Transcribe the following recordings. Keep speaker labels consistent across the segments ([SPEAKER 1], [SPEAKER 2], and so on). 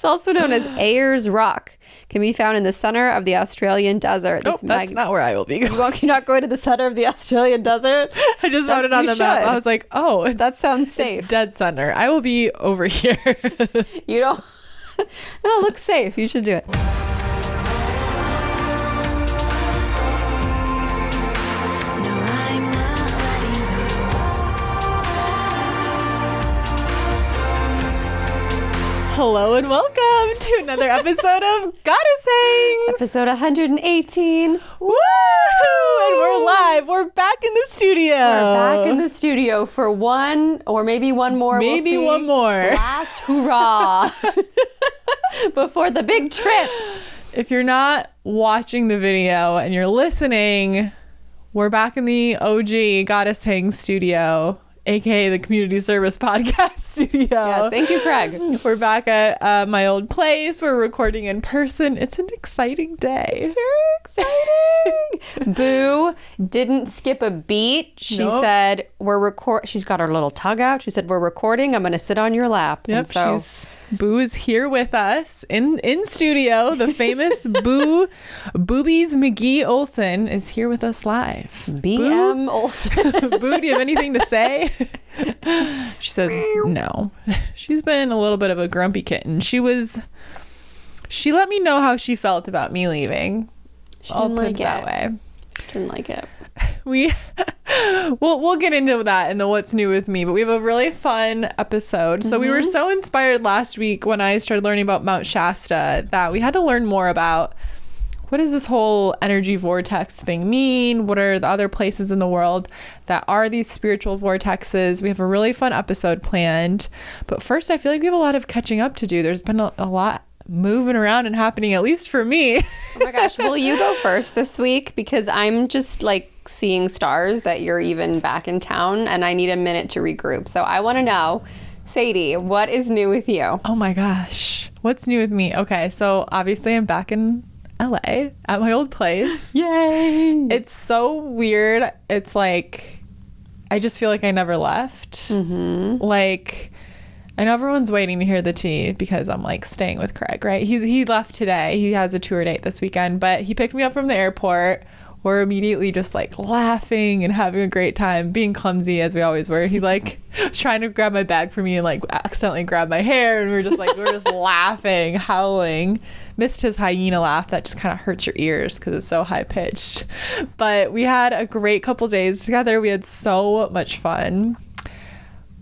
[SPEAKER 1] It's also known as Ayers Rock. Can be found in the center of the Australian desert.
[SPEAKER 2] Nope, that's not where I will be going.
[SPEAKER 1] You're not going to the center of the Australian desert?
[SPEAKER 2] I just wrote it on the map. I was like, oh,
[SPEAKER 1] that sounds safe.
[SPEAKER 2] It's dead center. I will be over here.
[SPEAKER 1] You don't... No, it looks safe. You should do it.
[SPEAKER 2] Hello and welcome to another episode of Goddessing.
[SPEAKER 1] Episode 118.
[SPEAKER 2] Woo! And we're live. We're back in the studio.
[SPEAKER 1] We're back in the studio for one or maybe one more.
[SPEAKER 2] Maybe
[SPEAKER 1] we'll see.
[SPEAKER 2] one more.
[SPEAKER 1] Last hurrah. Before the big trip.
[SPEAKER 2] If you're not watching the video and you're listening, we're back in the OG Goddessing studio, aka the Community Service Podcast studio.
[SPEAKER 1] Yes, thank you, Craig.
[SPEAKER 2] We're back at my old place. We're recording in person. It's an exciting day.
[SPEAKER 1] It's very exciting. Boo didn't skip a beat. She said, she's got her little tug out. She said, we're recording. I'm going to sit on your lap.
[SPEAKER 2] Yep,
[SPEAKER 1] and so
[SPEAKER 2] Boo is here with us in studio. The famous Boobies McGee Olsen is here with us live.
[SPEAKER 1] BM Olsen.
[SPEAKER 2] Boo, do you have anything to say? She says no. She's been a little bit of a grumpy kitten. She let me know how she felt about me leaving. I'll put it that way.
[SPEAKER 1] Didn't like it.
[SPEAKER 2] We'll get into that in the what's new with me, but we have a really fun episode. So we were so inspired last week when I started learning about Mount Shasta that we had to learn more about what does this whole energy vortex thing mean? What are the other places in the world that are these spiritual vortexes? We have a really fun episode planned. But first, I feel like we have a lot of catching up to do. There's been a lot moving around and happening, at least for me.
[SPEAKER 1] Oh my gosh. Will you go first this week? Because I'm just like seeing stars that you're even back in town and I need a minute to regroup. So I want to know, Sadie, what is new with you?
[SPEAKER 2] Oh my gosh. What's new with me? Okay, so obviously I'm back in LA at my old place.
[SPEAKER 1] Yay!
[SPEAKER 2] It's so weird. It's like I just feel like I never left. Like I know everyone's waiting to hear the tea because I'm like staying with Craig, right? He left today. He has a tour date this weekend, but he picked me up from the airport. We're immediately just like laughing and having a great time, being clumsy as we always were. He like was trying to grab my bag for me and like accidentally grabbed my hair, and we were just laughing, howling. Missed his hyena laugh that just kind of hurts your ears because it's so high pitched. But we had a great couple days together. We had so much fun,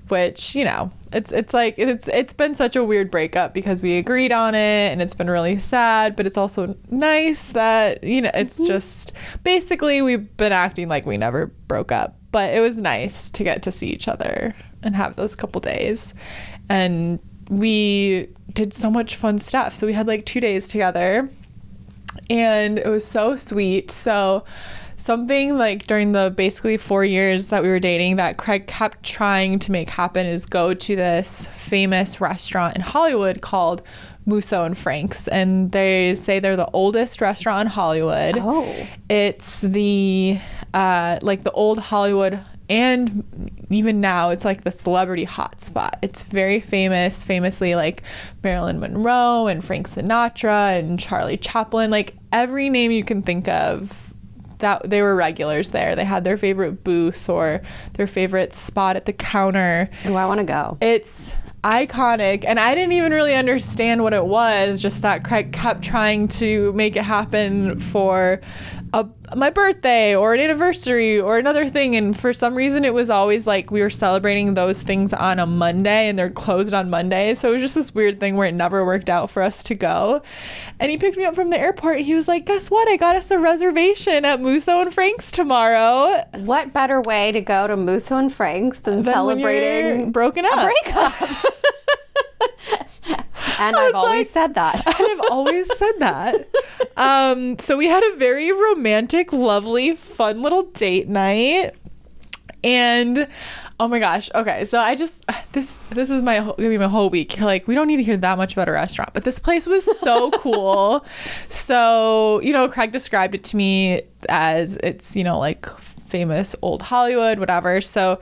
[SPEAKER 2] which, you know, it's been such a weird breakup because we agreed on it and it's been really sad, but it's also nice that, you know, it's just basically we've been acting like we never broke up, but it was nice to get to see each other and have those couple days. And we did so much fun stuff. So we had like 2 days together and it was so sweet. So something like during the basically 4 years that we were dating that Craig kept trying to make happen is go to this famous restaurant in Hollywood called Musso and Frank's. And they say they're the oldest restaurant in Hollywood.
[SPEAKER 1] Oh.
[SPEAKER 2] It's the like the old Hollywood, and even now it's like the celebrity hotspot. It's very famously like Marilyn Monroe and Frank Sinatra and Charlie Chaplin, like every name you can think of. That they were regulars there. They had their favorite booth or their favorite spot at the counter.
[SPEAKER 1] Oh, I want to go.
[SPEAKER 2] It's iconic, and I didn't even really understand what it was, just that Craig kept trying to make it happen for my birthday or an anniversary or another thing, and for some reason it was always like we were celebrating those things on a Monday and they're closed on Monday, so it was just this weird thing where it never worked out for us to go. And he picked me up from the airport. He was like, guess what, I got us a reservation at Musso and Frank's tomorrow.
[SPEAKER 1] What better way to go to Musso and Frank's than celebrating
[SPEAKER 2] broken up,
[SPEAKER 1] a breakup? And I've always said that.
[SPEAKER 2] And I've always said that. So we had a very romantic, lovely, fun little date night. And oh my gosh. Okay. So I just, this is gonna be my whole week. You're like, we don't need to hear that much about a restaurant, but this place was so cool. So, you know, Craig described it to me as it's, you know, like famous old Hollywood, whatever. So,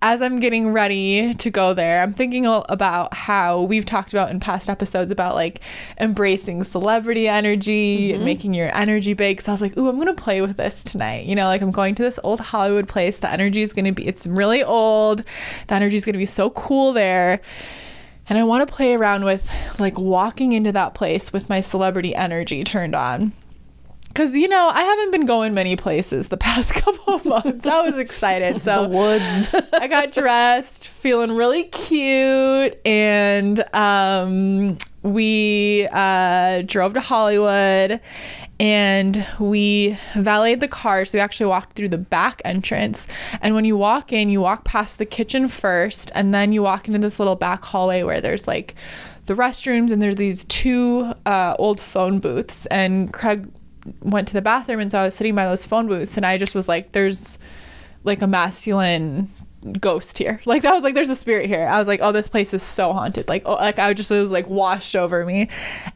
[SPEAKER 2] as I'm getting ready to go there, I'm thinking about how we've talked about in past episodes about like embracing celebrity energy and making your energy big. So I was like, ooh, I'm going to play with this tonight. You know, like I'm going to this old Hollywood place. The energy is going to be, it's really old. The energy is going to be so cool there. And I want to play around with like walking into that place with my celebrity energy turned on. Because, you know, I haven't been going many places the past couple of months. I was excited. So
[SPEAKER 1] the woods.
[SPEAKER 2] I got dressed, feeling really cute. And we drove to Hollywood and we valeted the car. So we actually walked through the back entrance. And when you walk in, you walk past the kitchen first. And then you walk into this little back hallway where there's like the restrooms. And there's these two old phone booths. And Craig went to the bathroom, and so I was sitting by those phone booths, and I just was like, there's like a masculine ghost here. Like that was like, there's a spirit here. I was like, oh, this place is so haunted. Like, oh, like I just was like washed over me.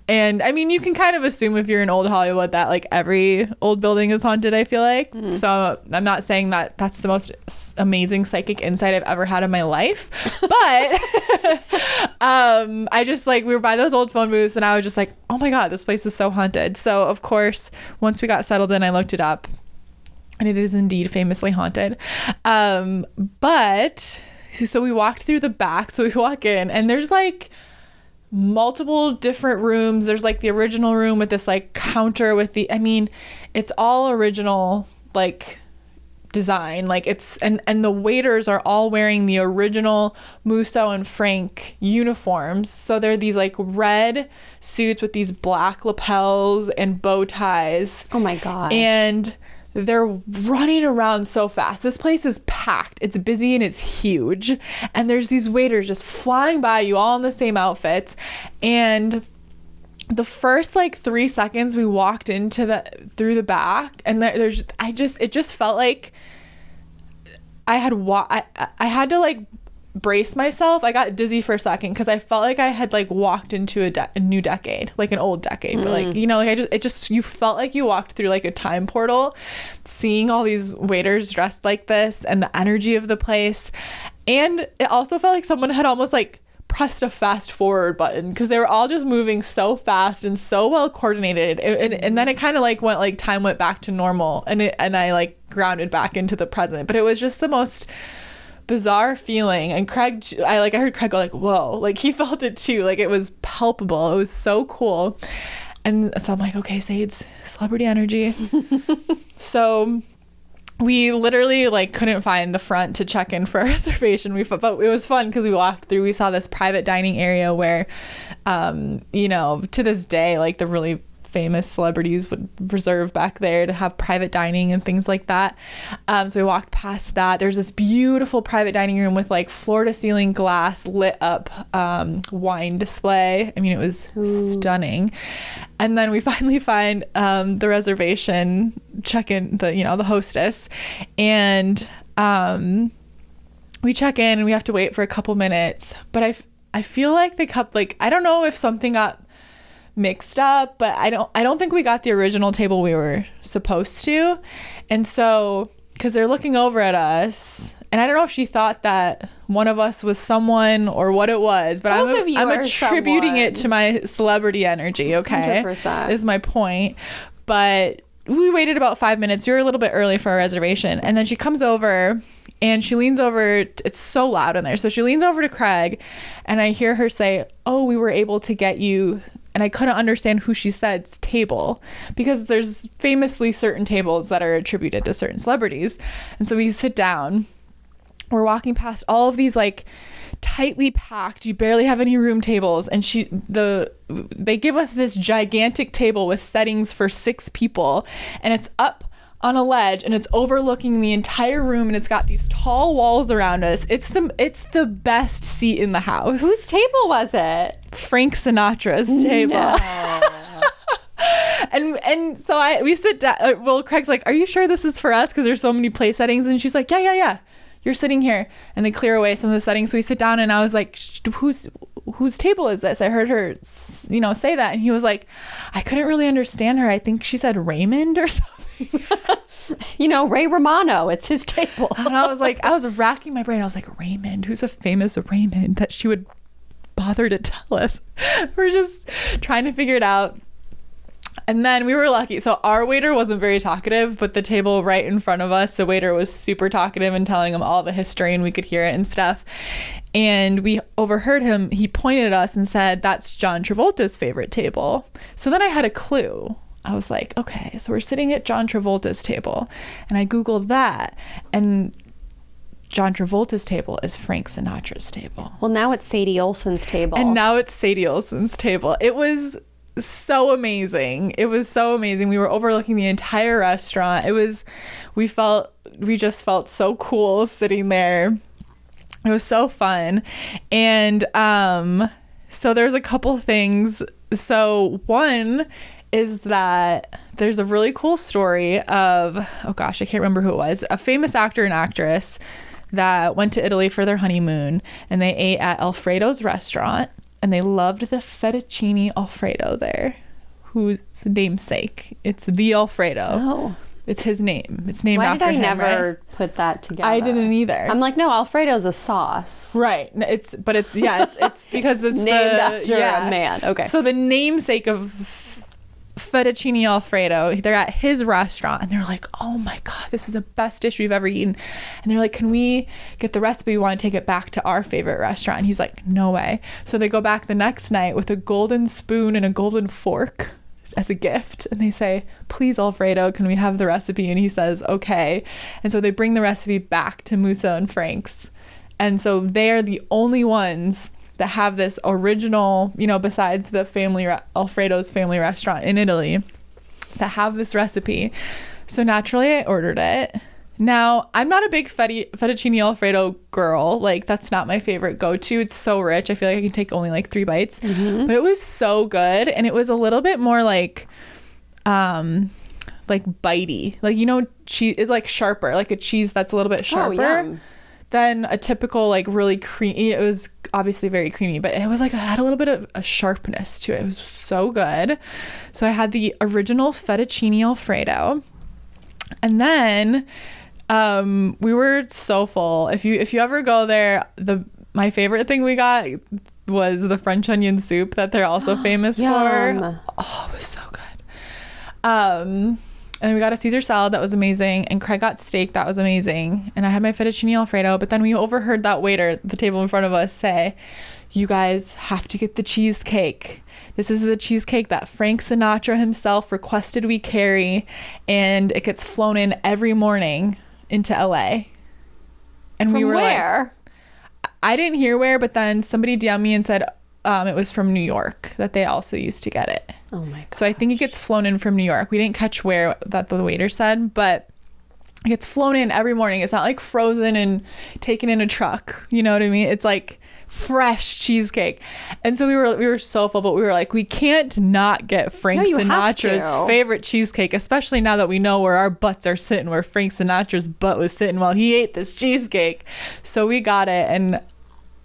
[SPEAKER 2] And I mean, you can kind of assume if you're in old Hollywood that like every old building is haunted, I feel like. So I'm not saying that that's the most amazing psychic insight I've ever had in my life, but I just like, we were by those old phone booths and I was just like, oh my God, this place is so haunted. So of course, once we got settled in, I looked it up. And it is indeed famously haunted. But so we walked through the back. So we walk in and there's like multiple different rooms. There's like the original room with this like counter with the, I mean, it's all original like design. Like it's, and the waiters are all wearing the original Musso and Frank uniforms. So they're these like red suits with these black lapels and bow ties.
[SPEAKER 1] Oh my God.
[SPEAKER 2] And they're running around so fast. This place is packed. It's busy and it's huge. And there's these waiters just flying by you all in the same outfits. And the first like 3 seconds we walked through the back, and it just felt like I had to like brace myself. I got dizzy for a second because I felt like I had like walked into a new decade, like an old decade. But like, you know, like you felt like you walked through like a time portal, seeing all these waiters dressed like this and the energy of the place. And it also felt like someone had almost like pressed a fast forward button because they were all just moving so fast and so well coordinated. And then it kind of like time went back to normal, and I like grounded back into the present. But it was just the most bizarre feeling. And Craig, I heard Craig go like, whoa, like he felt it too. Like it was palpable. It was so cool. And so I'm like, okay, Sade's celebrity energy. So we literally like couldn't find the front to check in for a reservation. But it was fun because we walked through, we saw this private dining area where, you know, to this day, like the really famous celebrities would reserve back there to have private dining and things like that. So we walked past that. There's this beautiful private dining room with like floor to ceiling glass lit up wine display. I mean, it was stunning. And then we finally find the reservation, check in the hostess, and we check in and we have to wait for a couple minutes. But I feel like they kept like, I don't know if something got mixed up, but I don't think we got the original table we were supposed to. And so, because they're looking over at us, and I don't know if she thought that one of us was someone or what it was, but I'm attributing it to my celebrity energy. Okay, 100%. Is my point. But we waited about 5 minutes. We were a little bit early for our reservation, and then she comes over and she leans over. It's so loud in there, so she leans over to Craig, and I hear her say, "Oh, we were able to get you." And I couldn't understand who she said's table, because there's famously certain tables that are attributed to certain celebrities. And so we sit down, we're walking past all of these like tightly packed, you barely have any room tables. And they give us this gigantic table with settings for 6 people, and it's up on a ledge and it's overlooking the entire room, and it's got these tall walls around us. It's the best seat in the house.
[SPEAKER 1] Whose table was it?
[SPEAKER 2] Frank Sinatra's table. No. and so we sit down. Well, Craig's like, "Are you sure this is for us? Because there's so many place settings." And she's like, yeah. You're sitting here. And they clear away some of the settings. So we sit down, and I was like, whose table is this? I heard her, say that. And he was like, I couldn't really understand her. I think she said Raymond or something.
[SPEAKER 1] You know, Ray Romano, it's his table.
[SPEAKER 2] And I was racking my brain. I was like, Raymond, who's a famous Raymond that she would bother to tell us? We're just trying to figure it out. And then we were lucky. So our waiter wasn't very talkative, but the table right in front of us, the waiter was super talkative and telling him all the history, and we could hear it and stuff. And we overheard him. He pointed at us and said, that's John Travolta's favorite table. So then I had a clue. I was like, okay, so we're sitting at John Travolta's table. And I Googled that. And John Travolta's table is Frank Sinatra's table.
[SPEAKER 1] Well, now it's Sadie Olsen's table.
[SPEAKER 2] And now it's Sadie Olsen's table. It was so amazing. It was so amazing. We were overlooking the entire restaurant. We just felt so cool sitting there. It was so fun. And so there's a couple things. So one is that there's a really cool story of, oh gosh, I can't remember who it was, a famous actor and actress that went to Italy for their honeymoon, and they ate at Alfredo's restaurant, and they loved the fettuccine Alfredo there, whose namesake. It's the Alfredo.
[SPEAKER 1] Oh.
[SPEAKER 2] It's his name. It's named
[SPEAKER 1] Why
[SPEAKER 2] after him.
[SPEAKER 1] Why did I never
[SPEAKER 2] right?
[SPEAKER 1] put that together?
[SPEAKER 2] I didn't either.
[SPEAKER 1] I'm like, no, Alfredo's a sauce.
[SPEAKER 2] Right. It's because it's
[SPEAKER 1] named after a man. Okay.
[SPEAKER 2] So the namesake of fettuccine Alfredo, they're at his restaurant, and they're like, oh my God, this is the best dish we've ever eaten. And they're like, can we get the recipe? We want to take it back to our favorite restaurant. And he's like, no way. So they go back the next night with a golden spoon and a golden fork as a gift, and they say, please, Alfredo, can we have the recipe? And he says, okay. And so they bring the recipe back to Musso and Frank's, and so they're the only ones that have this original, you know, besides the Alfredo's family restaurant in Italy, that have this recipe. So naturally I ordered it. Now, I'm not a big fettuccine Alfredo girl. Like, that's not my favorite go-to. It's so rich. I feel like I can take only like 3 bites. Mm-hmm. But it was so good. And it was a little bit more like bitey. Like, you know, cheese, it's like sharper. Like a cheese that's a little bit sharper than a typical, like, really creamy. It was obviously very creamy, but it was like, it had a little bit of a sharpness to it. It was so good. So I had the original fettuccine Alfredo. And then we were so full. If you ever go there, my favorite thing we got was the French onion soup that they're also famous for. Oh, it was so good. And we got a Caesar salad that was amazing, and Craig got steak that was amazing, and I had my fettuccine Alfredo. But then we overheard that waiter at the table in front of us say, you guys have to get the cheesecake. This is the cheesecake that Frank Sinatra himself requested we carry, and it gets flown in every morning into LA. And
[SPEAKER 1] from
[SPEAKER 2] we were
[SPEAKER 1] where?
[SPEAKER 2] Like, I didn't hear where, but then somebody DM'd me and said it was from New York that they also used to get it.
[SPEAKER 1] Oh my God.
[SPEAKER 2] So I think it gets flown in from New York. We didn't catch where that the waiter said, but it gets flown in every morning. It's not like frozen and taken in a truck. You know what I mean? It's like fresh cheesecake. And so we were so full, but we were like, we can't not get Frank Sinatra's favorite cheesecake, especially now that we know where our butts are sitting, where Frank Sinatra's butt was sitting while he ate this cheesecake. So we got it, and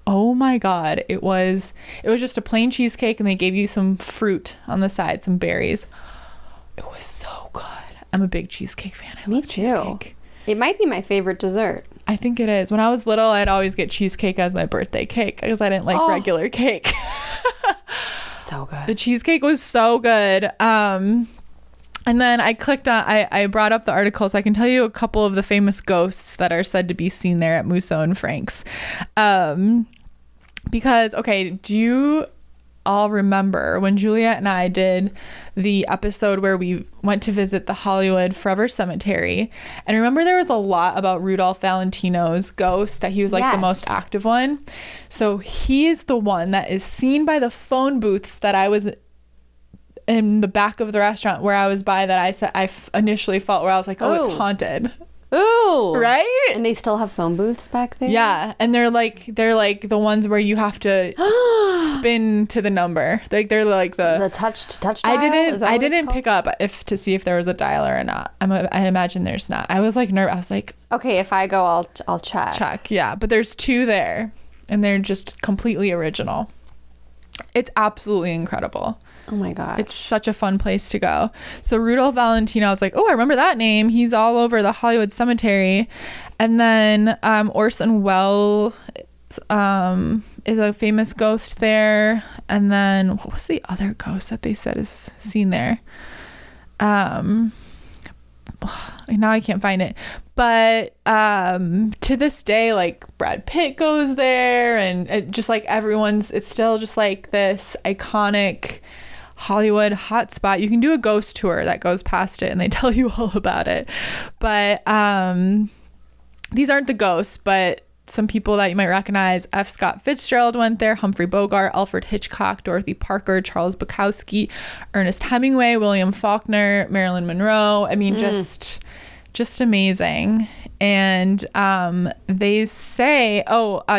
[SPEAKER 2] oh my God, it was just a plain cheesecake, and they gave you some fruit on the side, some berries. It was so good. I'm a big cheesecake fan. I love cheesecake.
[SPEAKER 1] It might be my favorite dessert.
[SPEAKER 2] I think it is. When I was little, I'd always get cheesecake as my birthday cake because I didn't like regular cake.
[SPEAKER 1] So good.
[SPEAKER 2] The cheesecake was so good. And then I clicked on, I brought up the article so I can tell you a couple of the famous ghosts that are said to be seen there at Musso and Frank's. Because, okay, do you all remember when Juliet and I did the episode where we went to visit the Hollywood Forever Cemetery? And remember there was a lot about Rudolph Valentino's ghost, that he was like the most active one. So he is the one that is seen by the phone booths that I was in the back of the restaurant where I was by, that I said I initially felt, where I was like, oh, it's haunted.
[SPEAKER 1] Ooh.
[SPEAKER 2] Right?
[SPEAKER 1] And they still have phone booths back there?
[SPEAKER 2] Yeah. And they're like the ones where you have to spin to the number. Like they're like the
[SPEAKER 1] touch dial?
[SPEAKER 2] I didn't pick up to see if there was a dialer or not. I imagine there's not. I was like nervous. I was like,
[SPEAKER 1] okay, if I go, I'll check.
[SPEAKER 2] Yeah. But there's 2 there, and they're just completely original. It's absolutely incredible.
[SPEAKER 1] Oh my god.
[SPEAKER 2] It's such a fun place to go. So Rudolph Valentino, I was like, oh, I remember that name. He's all over the Hollywood Cemetery. And then Orson Welles is a famous ghost there. And then what was the other ghost that they said is seen there? Now I can't find it. But to this day, like Brad Pitt goes there, and just like it's still just like this iconic Hollywood hotspot. You can do a ghost tour that goes past it and they tell you all about it. But these aren't the ghosts, but some people that you might recognize. F. Scott Fitzgerald went there, Humphrey Bogart, Alfred Hitchcock, Dorothy Parker, Charles Bukowski, Ernest Hemingway, William Faulkner, Marilyn Monroe. I mean, just amazing. And they say,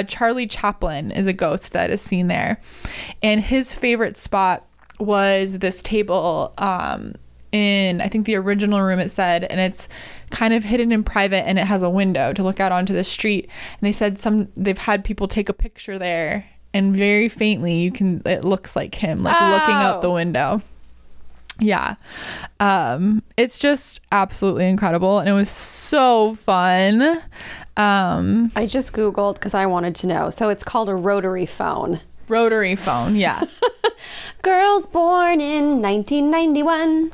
[SPEAKER 2] Charlie Chaplin is a ghost that is seen there. And his favorite spot was this table in, I think, the original room, it said, and it's kind of hidden in private, and it has a window to look out onto the street. And they said they've had people take a picture there, and very faintly it looks like him, like looking out the window. Yeah. It's just absolutely incredible, and it was so fun.
[SPEAKER 1] I just Googled because I wanted to know. So it's called a rotary phone.
[SPEAKER 2] Rotary phone, yeah.
[SPEAKER 1] Girls born in 1991.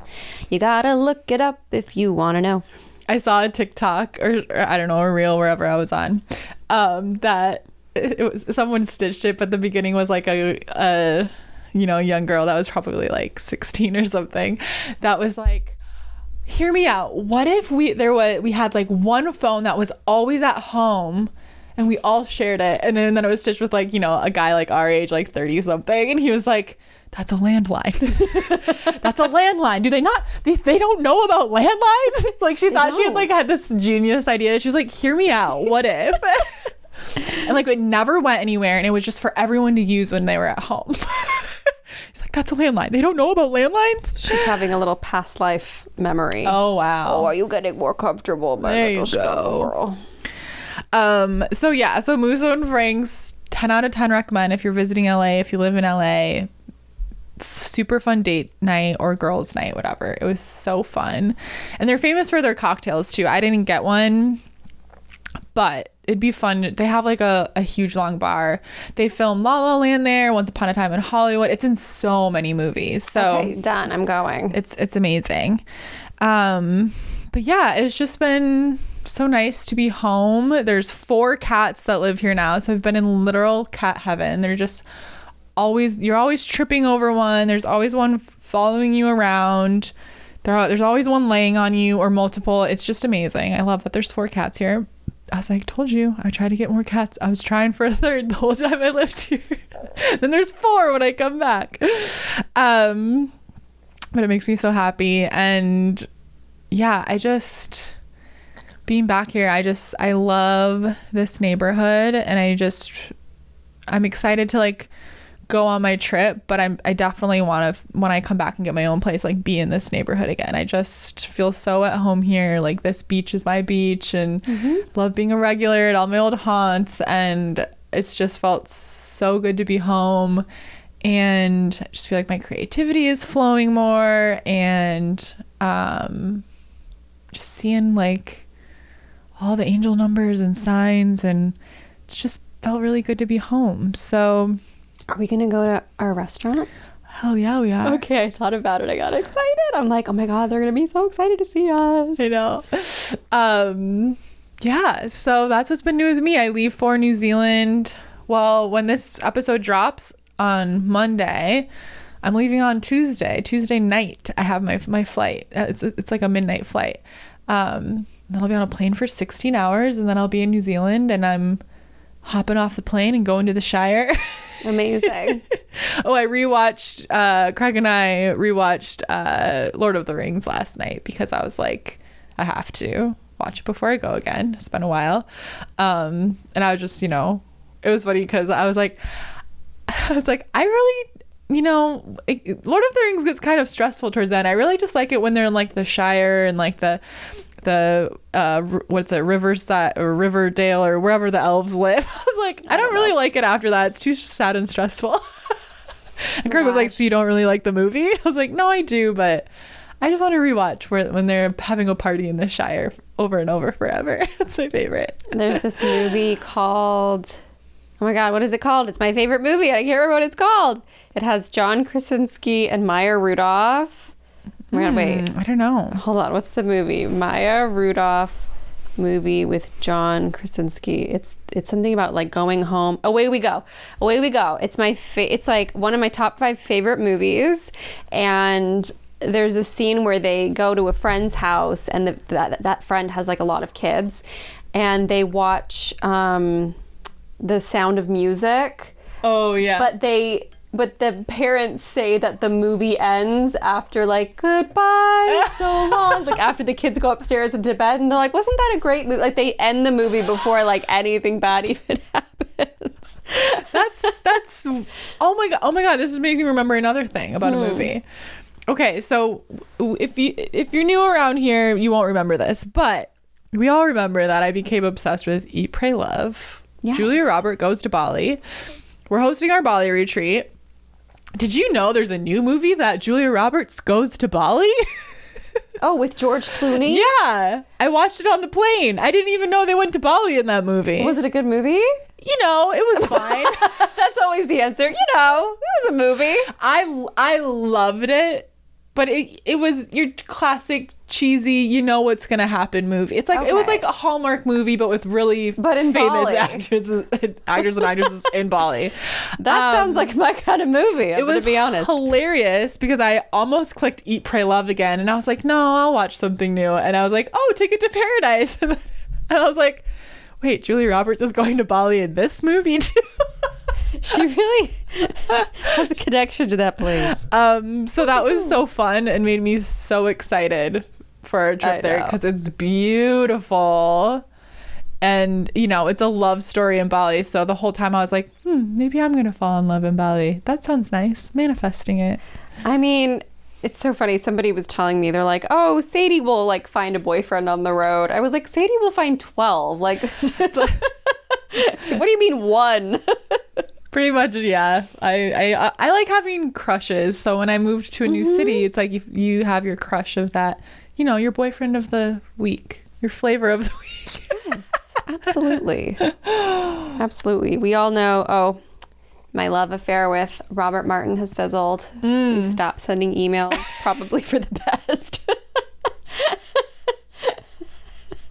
[SPEAKER 1] You gotta look it up if you want to know.
[SPEAKER 2] I saw a TikTok or I don't know, a reel wherever I was on, that it was someone stitched it, but the beginning was like a young girl that was probably like 16 or something, that was like, hear me out. What if we had like one phone that was always at home and we all shared it? And then it was stitched with like, a guy like our age, like 30 something. And he was like, that's a landline. That's a landline. Do they not, they don't know about landlines? Like she thought she had like had this genius idea. She's like, hear me out. What if? And like it never went anywhere, and it was just for everyone to use when they were at home. He's like, that's a landline. They don't know about landlines?
[SPEAKER 1] She's having a little past life memory.
[SPEAKER 2] Oh, wow.
[SPEAKER 1] Oh, are you getting more comfortable, my
[SPEAKER 2] there
[SPEAKER 1] little
[SPEAKER 2] you go.
[SPEAKER 1] girl?
[SPEAKER 2] So Musso and Frank's, 10 out of 10 recommend if you're visiting LA, if you live in LA. Super fun date night or girls night, whatever. It was so fun. And they're famous for their cocktails too. I didn't get one, but it'd be fun. They have like a huge long bar. They filmed La La Land there, Once Upon a Time in Hollywood. It's in so many movies. So
[SPEAKER 1] okay, done. I'm going.
[SPEAKER 2] It's amazing. But yeah, it's just been so nice to be home. There's 4 cats that live here now, so I've been in literal cat heaven. They're just you're always tripping over one. There's always one following you around. There's always one laying on you or multiple. It's just amazing. I love that there's 4 cats here. I was like, told you, I tried to get more cats. I was trying for a 3rd the whole time I lived here. Then there's 4 when I come back. But it makes me so happy. And yeah, being back here, I love this neighborhood, and I'm excited to like go on my trip, but I definitely want to, when I come back and get my own place, like be in this neighborhood again. I just feel so at home here. Like this beach is my beach, and love being a regular at all my old haunts, and it's just felt so good to be home. And I just feel like my creativity is flowing more, and just seeing like all the angel numbers and signs, and it's just felt really good to be home. So
[SPEAKER 1] are we gonna go to our restaurant?
[SPEAKER 2] Hell yeah, we are.
[SPEAKER 1] Okay, I thought about it. I got excited. I'm like, oh my god, they're gonna be so excited to see us.
[SPEAKER 2] I know. Yeah, so that's what's been new with me. I leave for New Zealand. Well, when this episode drops on Monday, I'm leaving on Tuesday night. I have my flight. It's like a midnight flight. Then I'll be on a plane for 16 hours, and then I'll be in New Zealand, and I'm hopping off the plane and going to the Shire.
[SPEAKER 1] Amazing.
[SPEAKER 2] I rewatched, Craig and I rewatched Lord of the Rings last night because I was like, I have to watch it before I go again. It's been a while. And I was just, it was funny because I was like, I really, Lord of the Rings gets kind of stressful towards the end. I really just like it when they're in like the Shire and like the what's it, Riverside or Riverdale or wherever the elves live. I was like, I don't really like it after that. It's too sad and stressful. Craig was like, so you don't really like the movie? I was like, no, I do, but I just want to rewatch when they're having a party in the Shire over and over forever. That's my favorite.
[SPEAKER 1] There's this movie called, oh my God, what is it called? It's my favorite movie. I can't remember what it's called. It has John Krasinski and Maya Rudolph. Oh my God, wait.
[SPEAKER 2] I don't know.
[SPEAKER 1] Hold on. What's the movie? Maya Rudolph movie with John Krasinski. It's something about like going home. Away We Go. Away We Go. It's it's like one of my top 5 favorite movies. And there's a scene where they go to a friend's house, and that friend has like a lot of kids, and they watch The Sound of Music.
[SPEAKER 2] Oh yeah.
[SPEAKER 1] But the parents say that the movie ends after like goodbye so long, like after the kids go upstairs into bed, and they're like, wasn't that a great movie? Like they end the movie before like anything bad even happens.
[SPEAKER 2] That's oh my god, this is making me remember another thing about a movie. Okay, so if you're new around here, you won't remember this, but we all remember that I became obsessed with Eat, Pray, Love. Yes. Julia Roberts Goes to Bali. We're hosting our Bali retreat. Did you know there's a new movie that Julia Roberts goes to Bali?
[SPEAKER 1] Oh, with George Clooney?
[SPEAKER 2] Yeah. I watched it on the plane. I didn't even know they went to Bali in that movie.
[SPEAKER 1] Was it a good movie?
[SPEAKER 2] You know, it was fine.
[SPEAKER 1] That's always the answer. You know, it was a movie.
[SPEAKER 2] I loved it, but it was your classic cheesy, you know what's gonna happen movie. It's like It was like a Hallmark movie, but with really famous
[SPEAKER 1] Bali.
[SPEAKER 2] actors and actresses in Bali.
[SPEAKER 1] That sounds like my kind of movie. I'm gonna be honest.
[SPEAKER 2] Hilarious because I almost clicked Eat, Pray, Love again, and I was like, no, I'll watch something new. And I was like, oh, Ticket to Paradise, and I was like, wait, Julia Roberts is going to Bali in this movie too.
[SPEAKER 1] She really has a connection to that place.
[SPEAKER 2] So that was so fun and made me so excited for our trip there because it's beautiful. And, you know, it's a love story in Bali. So the whole time I was like, maybe I'm going to fall in love in Bali. That sounds nice. Manifesting it.
[SPEAKER 1] I mean, it's so funny. Somebody was telling me, they're like, oh, Sadie will like find a boyfriend on the road. I was like, Sadie will find 12. Like, what do you mean 1?
[SPEAKER 2] Pretty much, yeah. I like having crushes. So when I moved to a new city, it's like you have your crush of that, you know, your boyfriend of the week, your flavor of the week.
[SPEAKER 1] Yes, absolutely. Absolutely. We all know, my love affair with Robert Martin has fizzled. We've stopped sending emails, probably for the best.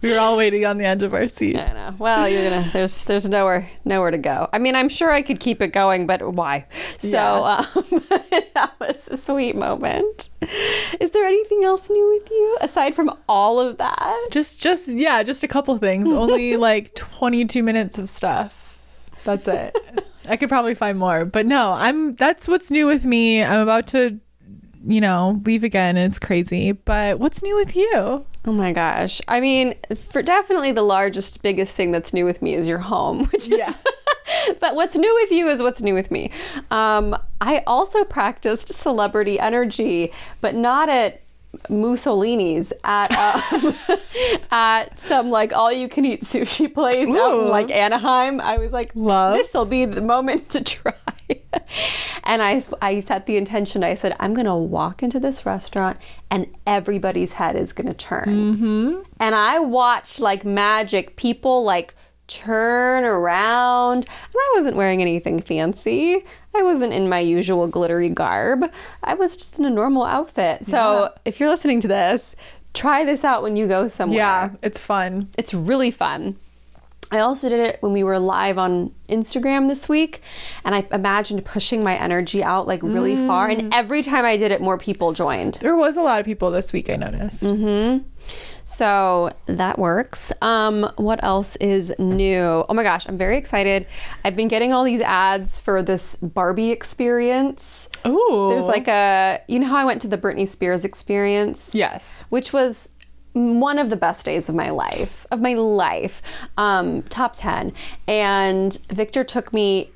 [SPEAKER 2] We were all waiting on the edge of our seats.
[SPEAKER 1] I know. Well, there's nowhere to go. I mean, I'm sure I could keep it going, but why? So that was a sweet moment. Is there anything else new with you aside from all of that?
[SPEAKER 2] Just a couple things. Only like 22 minutes of stuff. That's it. I could probably find more, but no, that's what's new with me. I'm about to, you know, leave again, and it's crazy. But what's new with you?
[SPEAKER 1] Oh my gosh. I mean, for definitely the biggest thing that's new with me is your home. But what's new with you is what's new with me. I also practiced celebrity energy, but not at Mussolini's, at some like all-you-can-eat sushi place out in like Anaheim. I was like, this will be the moment to try. And I set the intention. I said, I'm going to walk into this restaurant and everybody's head is going to turn. And I watched like magic, people like turn around. And I wasn't wearing anything fancy. I wasn't in my usual glittery garb. I was just in a normal outfit. So if you're listening to this, try this out when you go somewhere.
[SPEAKER 2] Yeah, it's fun.
[SPEAKER 1] It's really fun. I also did it when we were live on Instagram this week, and I imagined pushing my energy out like really far, and every time I did it, more people joined.
[SPEAKER 2] There was a lot of people this week, I noticed.
[SPEAKER 1] So that works. What else is new? Oh my gosh, I'm very excited. I've been getting all these ads for this Barbie experience.
[SPEAKER 2] Ooh.
[SPEAKER 1] There's like you know how I went to the Britney Spears experience?
[SPEAKER 2] Yes.
[SPEAKER 1] Which was one of the best days of my life, top 10. And Victor took me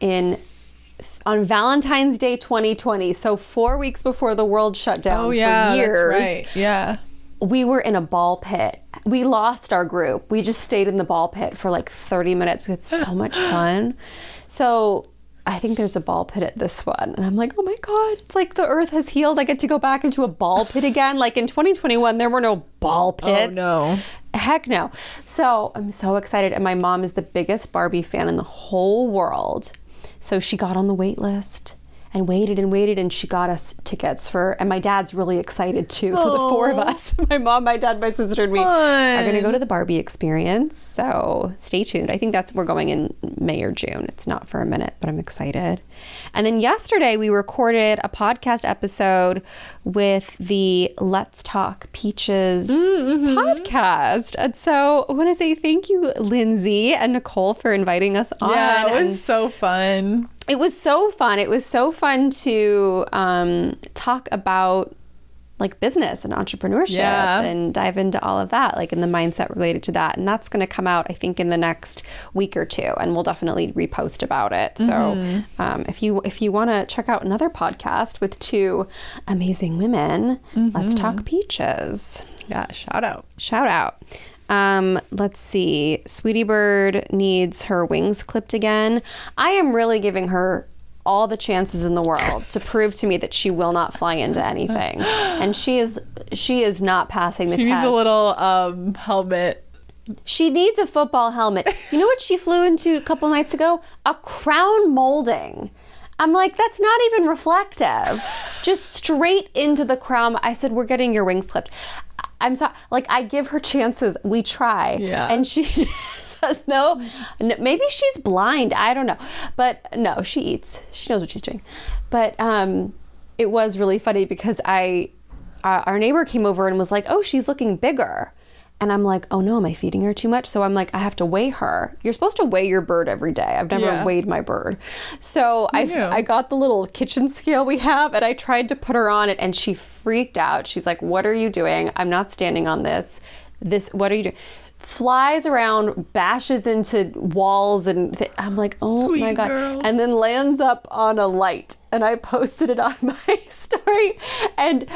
[SPEAKER 1] on Valentine's Day 2020, so 4 weeks before the world shut down for years.
[SPEAKER 2] That's right. Yeah.
[SPEAKER 1] We were in a ball pit. We lost our group. We just stayed in the ball pit for like 30 minutes. We had so much fun. So I think there's a ball pit at this one. And I'm like, oh my God, it's like the earth has healed. I get to go back into a ball pit again. Like in 2021, there were no ball pits.
[SPEAKER 2] Oh, no.
[SPEAKER 1] Heck no. So I'm so excited. And my mom is the biggest Barbie fan in the whole world. So she got on the wait list and waited, and she got us tickets and my dad's really excited too. So the four of us, my mom, my dad, my sister, and me are going to go to the Barbie experience. So stay tuned. I think we're going in May or June. It's not for a minute, but I'm excited. And then yesterday we recorded a podcast episode with the Let's Talk Peaches podcast. And so I want to say thank you, Lindsay and Nicole, for inviting us on.
[SPEAKER 2] Yeah, it was so fun.
[SPEAKER 1] It was so fun. It was so fun to talk about like business and entrepreneurship and dive into all of that, like in the mindset related to that. And that's going to come out, I think, in the next week or two, and we'll definitely repost about it. So if you want to check out another podcast with two amazing women, Let's Talk Peaches.
[SPEAKER 2] Yeah, shout out.
[SPEAKER 1] Shout out. Let's see. Sweetie Bird needs her wings clipped again. I am really giving her all the chances in the world to prove to me that she will not fly into anything. And she is not passing the test.
[SPEAKER 2] She needs a little helmet.
[SPEAKER 1] She needs a football helmet. You know what she flew into a couple nights ago? A crown molding. I'm like, that's not even reflective. Just straight into the crown. I said, we're getting your wings clipped. I'm sorry. Like, I give her chances. We try.
[SPEAKER 2] Yeah.
[SPEAKER 1] And she says no. Maybe she's blind. I don't know. But no, she eats. She knows what she's doing. But it was really funny because our neighbor came over and was like, oh, she's looking bigger. And I'm like, oh no, am I feeding her too much? So I'm like, I have to weigh her. You're supposed to weigh your bird every day. I've never weighed my bird. So I got the little kitchen scale we have, and I tried to put her on it, and she freaked out. She's like, what are you doing? I'm not standing on this. What are you doing? Flies around, bashes into walls, and I'm like, oh
[SPEAKER 2] Sweet
[SPEAKER 1] my God.
[SPEAKER 2] girl.
[SPEAKER 1] And then lands up on a light. And I posted it on my story. And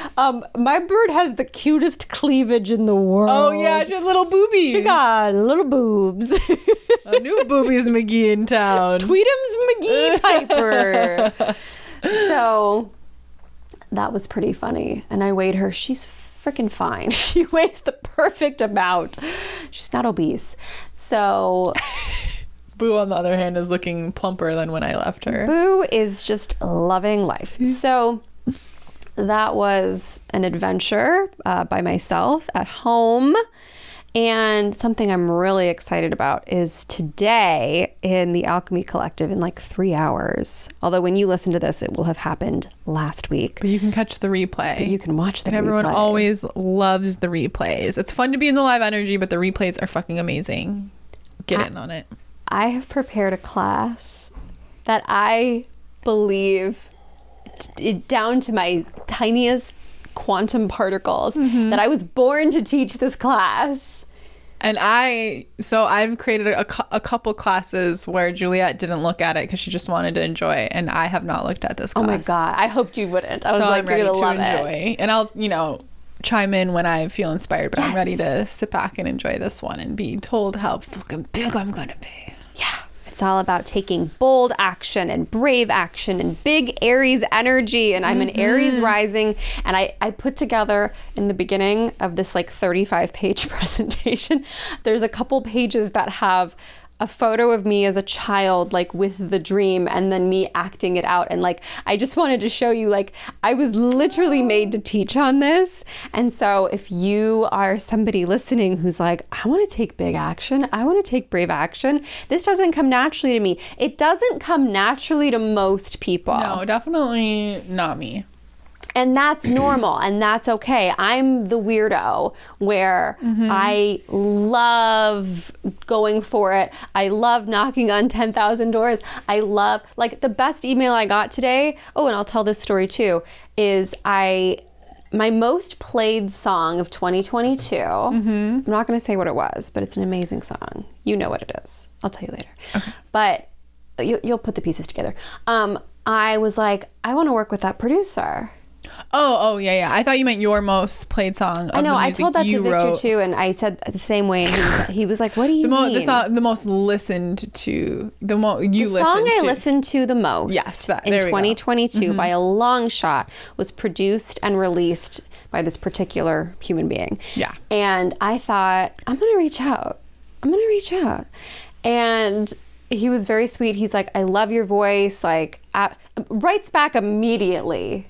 [SPEAKER 1] my bird has the cutest cleavage in the world.
[SPEAKER 2] Oh, yeah, she had little boobies.
[SPEAKER 1] She got little boobs.
[SPEAKER 2] A new boobies McGee in town.
[SPEAKER 1] Tweetums McGee Piper. So that was pretty funny. And I weighed her. She's freaking fine. She weighs the perfect amount. She's not obese. So...
[SPEAKER 2] Boo, on the other hand, is looking plumper than when I left her.
[SPEAKER 1] Boo is just loving life. So that was an adventure by myself at home. And something I'm really excited about is today in the Alchemy Collective in like 3 hours. Although when you listen to this, it will have happened last week.
[SPEAKER 2] But you can catch the replay.
[SPEAKER 1] But you can watch the replay.
[SPEAKER 2] And everyone always loves the replays. It's fun to be in the live energy, but the replays are fucking amazing. Get in on it.
[SPEAKER 1] I have prepared a class that I believe down to my tiniest quantum particles that I was born to teach this class.
[SPEAKER 2] And I've created a couple classes where Juliet didn't look at it because she just wanted to enjoy, and I have not looked at this class.
[SPEAKER 1] Oh my God, I hoped you wouldn't. I was like,
[SPEAKER 2] I'm ready
[SPEAKER 1] you're
[SPEAKER 2] to
[SPEAKER 1] gonna love
[SPEAKER 2] enjoy.
[SPEAKER 1] it.
[SPEAKER 2] And I'll, chime in when I feel inspired, but
[SPEAKER 1] Yes.
[SPEAKER 2] I'm ready to sit back and enjoy this one and be told how fucking big I'm gonna be.
[SPEAKER 1] Yeah. It's all about taking bold action and brave action and big Aries energy. And I'm an Aries rising. And I put together in the beginning of this like 35-page presentation, there's a couple pages that have a photo of me as a child, like with the dream, and then me acting it out. And like, I just wanted to show you, like, I was literally made to teach on this. And so if you are somebody listening who's like, I want to take big action, I want to take brave action, this doesn't come naturally to me. It doesn't come naturally to most people.
[SPEAKER 2] No, definitely not me.
[SPEAKER 1] And that's normal, and that's okay. I'm the weirdo where I love going for it. I love knocking on 10,000 doors. I love, like, the best email I got today, oh, and I'll tell this story too, is my most played song of 2022. I'm not going to say what it was, but it's an amazing song. You know what it is. I'll tell you later. Okay. But you'll put the pieces together. I was like, I want to work with that producer.
[SPEAKER 2] Oh, yeah. I thought you meant your most played song.
[SPEAKER 1] I know. I told that to Victor too, and I said the same way. And he was like, "What do you mean?"
[SPEAKER 2] The most listened to. The
[SPEAKER 1] song I listened to the most.
[SPEAKER 2] Yes,
[SPEAKER 1] in 2022 by a long shot was produced and released by this particular human being.
[SPEAKER 2] Yeah.
[SPEAKER 1] And I thought, I'm gonna reach out. And he was very sweet. He's like, "I love your voice." Like, writes back immediately.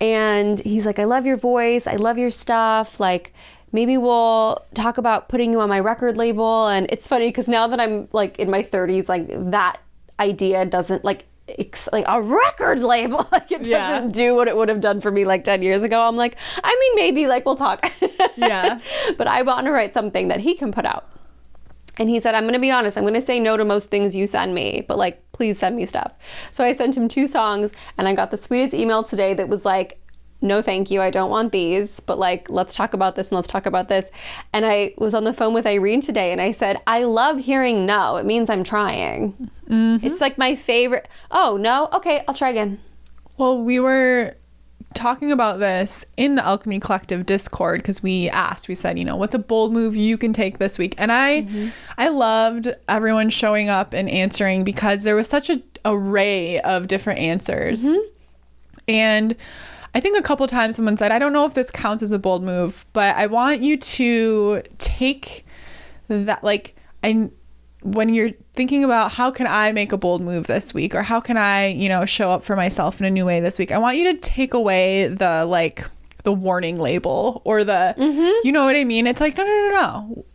[SPEAKER 1] And he's like, "I love your voice. I love your stuff. Like, maybe we'll talk about putting you on my record label." And it's funny because now that I'm like in my 30s, like that idea doesn't like a record label. Like it doesn't do what it would have done for me like 10 years ago. I'm like, I mean, maybe like we'll talk.
[SPEAKER 2] Yeah.
[SPEAKER 1] But I want to write something that he can put out. And he said, "I'm going to be honest, I'm going to say no to most things you send me, but like, please send me stuff." So I sent him 2 songs, and I got the sweetest email today that was like, "No, thank you. I don't want these, but like, let's talk about this and let's talk about this." And I was on the phone with Irene today, and I said, "I love hearing no. It means I'm trying." Mm-hmm. It's like my favorite. "Oh, no? Okay, I'll try again."
[SPEAKER 2] Well, we were talking about this in the Alchemy Collective Discord because we said, what's a bold move you can take this week? And I loved everyone showing up and answering because there was such an array of different answers. Mm-hmm. And I think a couple times someone said, "I don't know if this counts as a bold move, but I want you to take that, like, when you're thinking about how can I make a bold move this week, or how can I, show up for myself in a new way this week, I want you to take away the warning label or you know what I mean? It's like, no.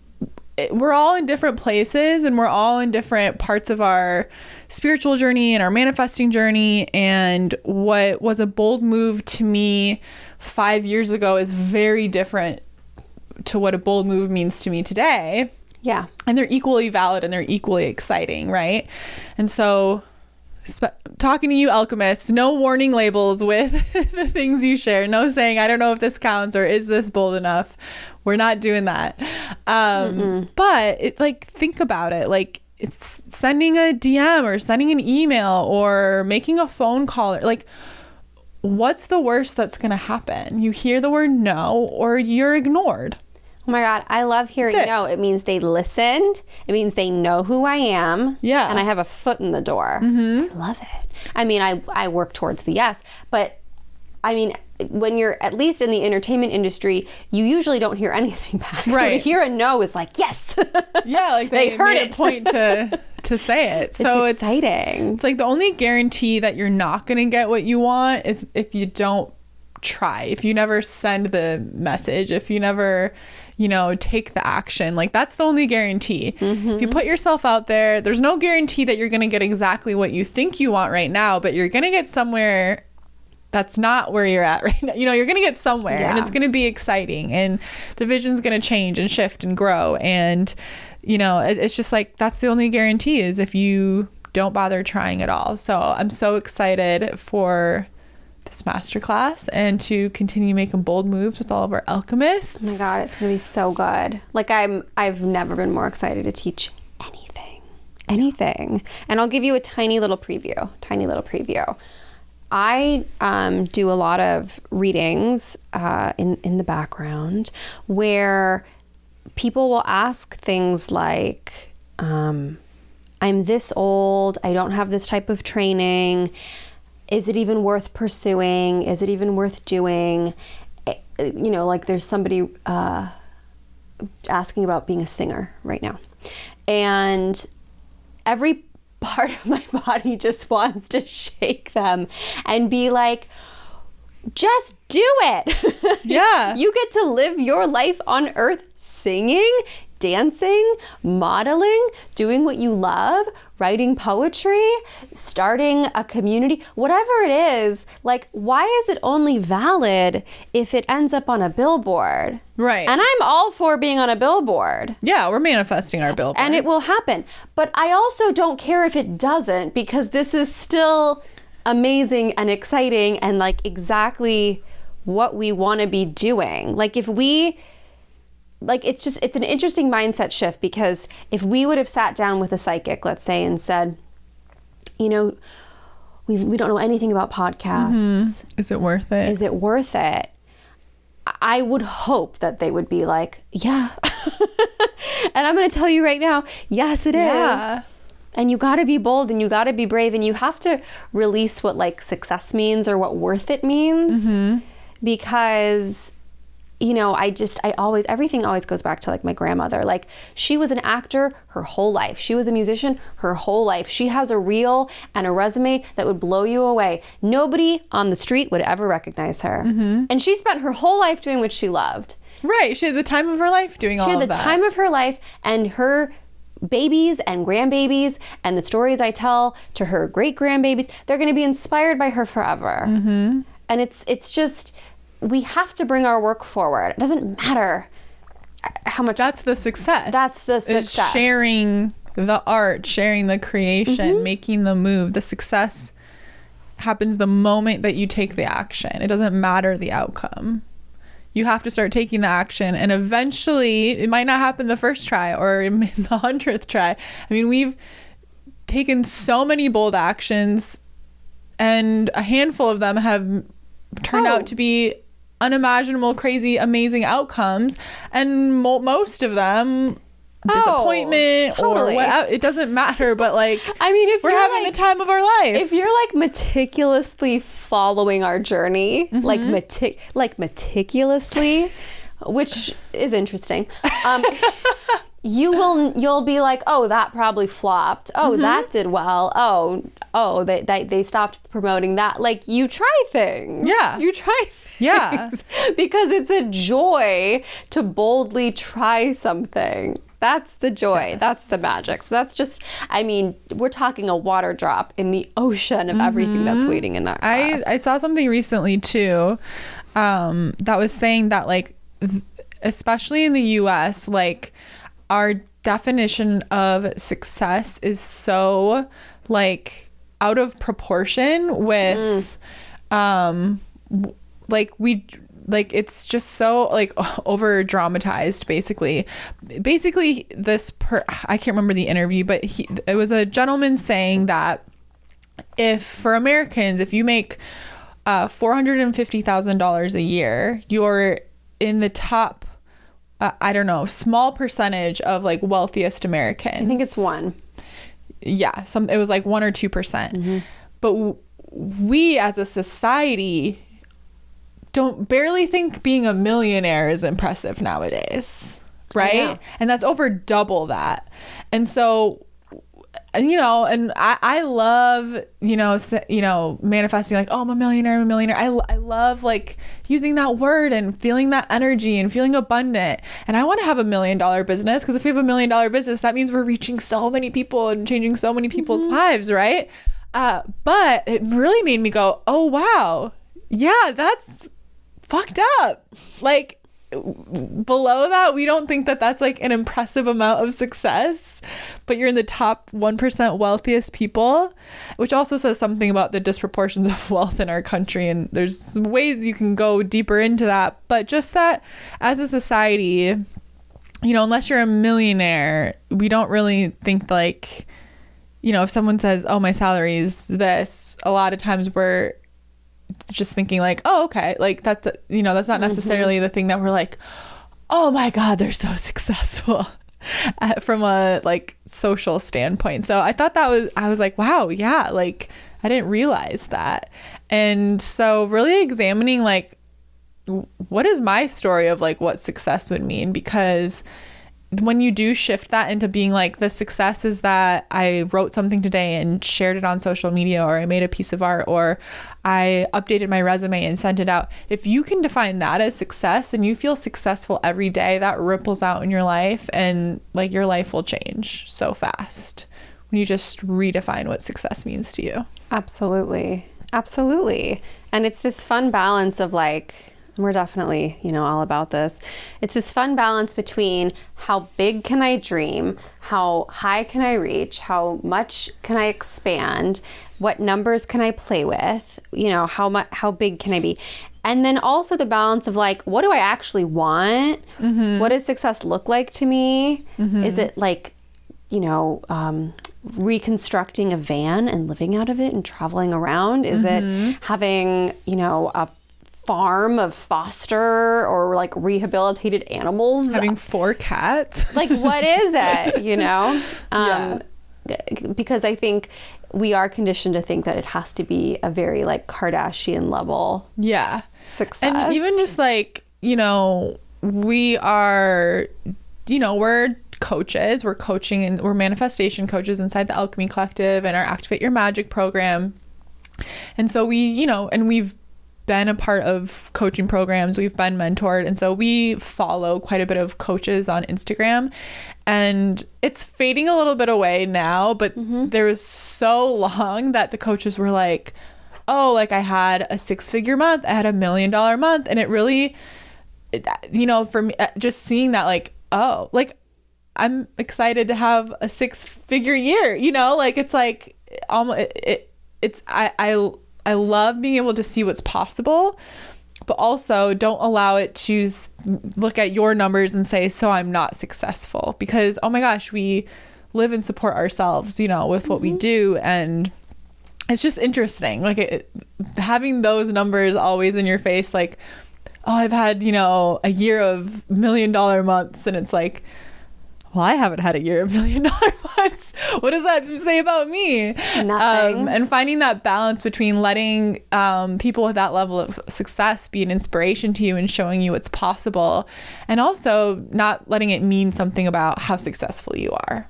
[SPEAKER 2] We're all in different places, and we're all in different parts of our spiritual journey and our manifesting journey. And what was a bold move to me 5 years ago is very different to what a bold move means to me today.
[SPEAKER 1] Yeah.
[SPEAKER 2] And they're equally valid and they're equally exciting, right? And so talking to you alchemists, no warning labels with the things you share. No saying, "I don't know if this counts," or "Is this bold enough?" We're not doing that. But think about it. Like, it's sending a DM or sending an email or making a phone call. Like, what's the worst that's going to happen? You hear the word no, or you're ignored.
[SPEAKER 1] Oh my God, I love hearing no. It means they listened. It means they know who I am.
[SPEAKER 2] Yeah.
[SPEAKER 1] And I have a foot in the door. Mm-hmm. I love it. I mean, I work towards the yes. But, I mean, when you're at least in the entertainment industry, you usually don't hear anything back. Right. So to hear a no is like, yes.
[SPEAKER 2] Yeah, like they heard made a point to say it. So
[SPEAKER 1] it's exciting.
[SPEAKER 2] It's like the only guarantee that you're not going to get what you want is if you don't try. If you never send the message, if you never take the action, like that's the only guarantee. Mm-hmm. If you put yourself out there, there's no guarantee that you're going to get exactly what you think you want right now, but you're going to get somewhere that's not where you're at right now. You're going to get somewhere, and it's going to be exciting, and the vision's going to change and shift and grow. And, it's just like, that's the only guarantee is if you don't bother trying at all. So I'm so excited for this masterclass and to continue making bold moves with all of our alchemists.
[SPEAKER 1] Oh my God, it's gonna be so good. Like I've never been more excited to teach anything. And I'll give you a tiny little preview. I do a lot of readings in the background where people will ask things like, "I'm this old. I don't have this type of training. Is it even worth pursuing? Is it even worth doing?" Like there's somebody asking about being a singer right now. And every part of my body just wants to shake them and be like, just do it.
[SPEAKER 2] Yeah.
[SPEAKER 1] You get to live your life on earth singing, dancing, modeling, doing what you love, writing poetry, starting a community, whatever it is. Like, why is it only valid if it ends up on a billboard?
[SPEAKER 2] Right.
[SPEAKER 1] And I'm all for being on a billboard.
[SPEAKER 2] Yeah, we're manifesting our billboard.
[SPEAKER 1] And it will happen. But I also don't care if it doesn't, because this is still amazing and exciting and like exactly what we want to be doing. Like if we... Like, it's an interesting mindset shift, because if we would have sat down with a psychic, let's say, and said, we we don't know anything about podcasts.
[SPEAKER 2] Is it worth it?
[SPEAKER 1] Is it worth it? I would hope that they would be like, yeah. And I'm going to tell you right now, yes, it is. And you got to be bold and you got to be brave and you have to release what like success means or what worth it means. Because, you know, everything always goes back to like my grandmother. Like, she was an actor her whole life. She was a musician her whole life. She has a reel and a resume that would blow you away. Nobody on the street would ever recognize her. And she spent her whole life doing what she loved.
[SPEAKER 2] Right. She had the time of her life doing all of that.
[SPEAKER 1] She had the time of her life, and her babies and grandbabies and the stories I tell to her great grandbabies, they're going to be inspired by her forever. And it's just, we have to bring our work forward. It doesn't matter how much.
[SPEAKER 2] That's the success.
[SPEAKER 1] That's the success.
[SPEAKER 2] It's sharing the art, sharing the creation, making the move. The success happens the moment that you take the action. It doesn't matter the outcome. You have to start taking the action, and eventually it might not happen the first try or in the 100th try. I mean, we've taken so many bold actions, and a handful of them have turned out to be unimaginable, crazy, amazing outcomes, and most of them disappointment
[SPEAKER 1] totally.
[SPEAKER 2] or what, it doesn't matter, but like,
[SPEAKER 1] I mean, if
[SPEAKER 2] we're having the time of our life.
[SPEAKER 1] If you're like meticulously following our journey, like meticulously, which is interesting, you'll be like, oh, that probably flopped. Oh, that did well. Oh, they stopped promoting that. Like, you try things.
[SPEAKER 2] Yeah.
[SPEAKER 1] You try things.
[SPEAKER 2] Yeah.
[SPEAKER 1] Because it's a joy to boldly try something. That's the joy.
[SPEAKER 2] Yes.
[SPEAKER 1] That's the magic. So that's just, I mean, we're talking a water drop in the ocean of everything that's waiting in that class.
[SPEAKER 2] I saw something recently too, that was saying that like, especially in the US, like our definition of success is so like out of proportion with, like it's just so like over dramatized basically I can't remember the interview, but it was a gentleman saying that if for Americans, if you make $450,000 a year, you're in the top I don't know, small percentage of like wealthiest Americans.
[SPEAKER 1] I think it's one.
[SPEAKER 2] Yeah, it was like 1 or 2%. But we as a society don't barely think being a millionaire is impressive nowadays, right?
[SPEAKER 1] Yeah.
[SPEAKER 2] And that's over double that. And so, you know, and I love, manifesting like, oh, I'm a millionaire. I love like using that word and feeling that energy and feeling abundant. And I want to have $1 million business, because if we have $1 million business, that means we're reaching so many people and changing so many people's lives, right? But it really made me go, oh, wow. Yeah, that's fucked up. Like, below that, we don't think that that's like an impressive amount of success, but you're in the top 1% wealthiest people, which also says something about the disproportions of wealth in our country. And there's ways you can go deeper into that, but just that as a society, you know, unless you're a millionaire, we don't really think like, you know, if someone says, oh, my salary is this, a lot of times we're just thinking like, oh, okay, like that's, you know, that's not necessarily the thing that we're like, oh my God, they're so successful from a like social standpoint. So I thought I was like, wow, yeah, like I didn't realize that. And so really examining like, what is my story of like what success would mean? Because when you do shift that into being like, the success is that I wrote something today and shared it on social media, or I made a piece of art, or I updated my resume and sent it out. If you can define that as success and you feel successful every day, that ripples out in your life, and like your life will change so fast when you just redefine what success means to you.
[SPEAKER 1] Absolutely. Absolutely. And it's this fun balance of like, we're definitely, you know, all about this. It's this fun balance between how big can I dream, how high can I reach, how much can I expand, what numbers can I play with, you know, how big can I be? And then also the balance of like, what do I actually want? What does success look like to me? Is it like, you know, reconstructing a van and living out of it and traveling around? Is it having, you know, a farm of foster or like rehabilitated animals?
[SPEAKER 2] Having 4 cats?
[SPEAKER 1] Like, what is it, you know? Because I think we are conditioned to think that it has to be a very like Kardashian level success.
[SPEAKER 2] And even just like, you know, we are, you know, we're coaches, we're coaching, and we're manifestation coaches inside the Alchemy Collective and our Activate Your Magic program. And so we, you know, and we've been a part of coaching programs, we've been mentored, and so we follow quite a bit of coaches on Instagram, and it's fading a little bit away now, but there was so long that the coaches were like, oh, like I had a 6-figure month, I had $1 million month, and it really, you know, for me, just seeing that, like, oh, like I'm excited to have a 6-figure year, you know, like it's like almost I love being able to see what's possible, but also don't allow it to look at your numbers and say, so I'm not successful, because, oh my gosh, we live and support ourselves, you know, with what we do. And it's just interesting, like having those numbers always in your face, like, oh, I've had, you know, a year of $1 million months, and it's like, well, I haven't had a year of $1 million months. What does that say about me?
[SPEAKER 1] Nothing.
[SPEAKER 2] And finding that balance between letting people with that level of success be an inspiration to you and showing you what's possible, and also not letting it mean something about how successful you are.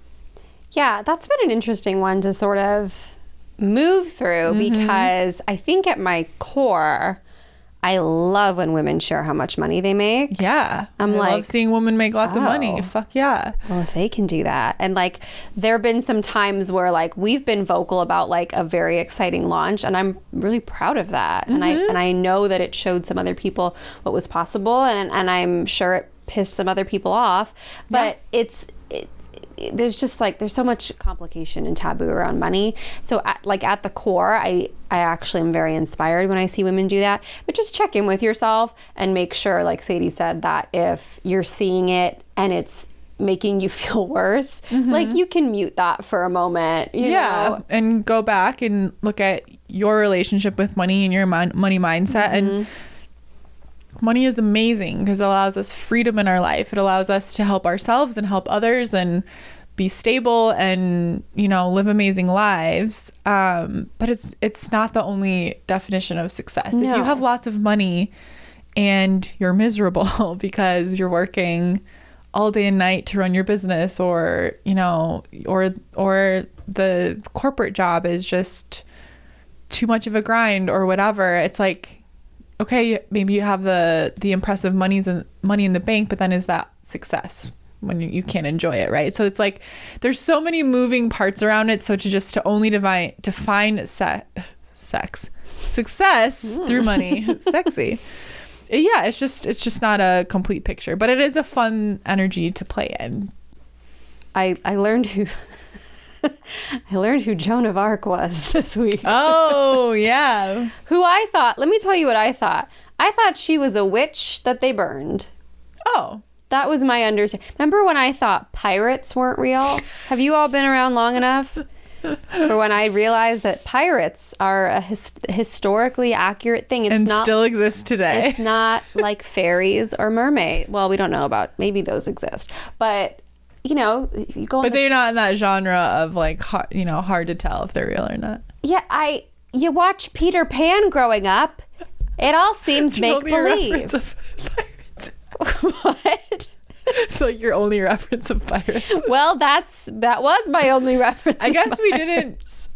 [SPEAKER 1] Yeah, that's been an interesting one to sort of move through, because I think at my core, I love when women share how much money they make.
[SPEAKER 2] Yeah. I love seeing women make lots of money. Fuck yeah.
[SPEAKER 1] Well, if they can do that. And like, there have been some times where like we've been vocal about like a very exciting launch, and I'm really proud of that. And I know that it showed some other people what was possible, and I'm sure it pissed some other people off. But there's just like, there's so much complication and taboo around money. So at the core, I actually am very inspired when I see women do that. But just check in with yourself and make sure, like Sadie said, that if you're seeing it and it's making you feel worse, like you can mute that for a moment, you know?
[SPEAKER 2] And go back and look at your relationship with money and your money mindset. And money is amazing because it allows us freedom in our life. It allows us to help ourselves and help others and be stable and, you know, live amazing lives. But it's not the only definition of success. No. If you have lots of money and you're miserable because you're working all day and night to run your business, or, you know, or the corporate job is just too much of a grind or whatever, it's like, okay, maybe you have the impressive money in the bank, but then is that success when you can't enjoy it, right? So it's like there's so many moving parts around it. So to only define success through money, sexy. Yeah, it's just not a complete picture, but it is a fun energy to play in.
[SPEAKER 1] I learned who Joan of Arc was this week.
[SPEAKER 2] Oh, yeah.
[SPEAKER 1] Who I thought, let me tell you what I thought. I thought she was a witch that they burned.
[SPEAKER 2] Oh.
[SPEAKER 1] That was my understanding. Remember when I thought pirates weren't real? Have you all been around long enough for when I realized that pirates are a historically accurate thing?
[SPEAKER 2] It's not, still exists today.
[SPEAKER 1] It's not like fairies or mermaids. Well, we don't know about, maybe those exist. But you know, you go.
[SPEAKER 2] But they're not in that genre of like, hard to tell if they're real or not.
[SPEAKER 1] Yeah, you watch Peter Pan growing up. It all seems make believe. What?
[SPEAKER 2] It's like your only reference of pirates.
[SPEAKER 1] Well, that was my only reference.
[SPEAKER 2] I guess we didn't.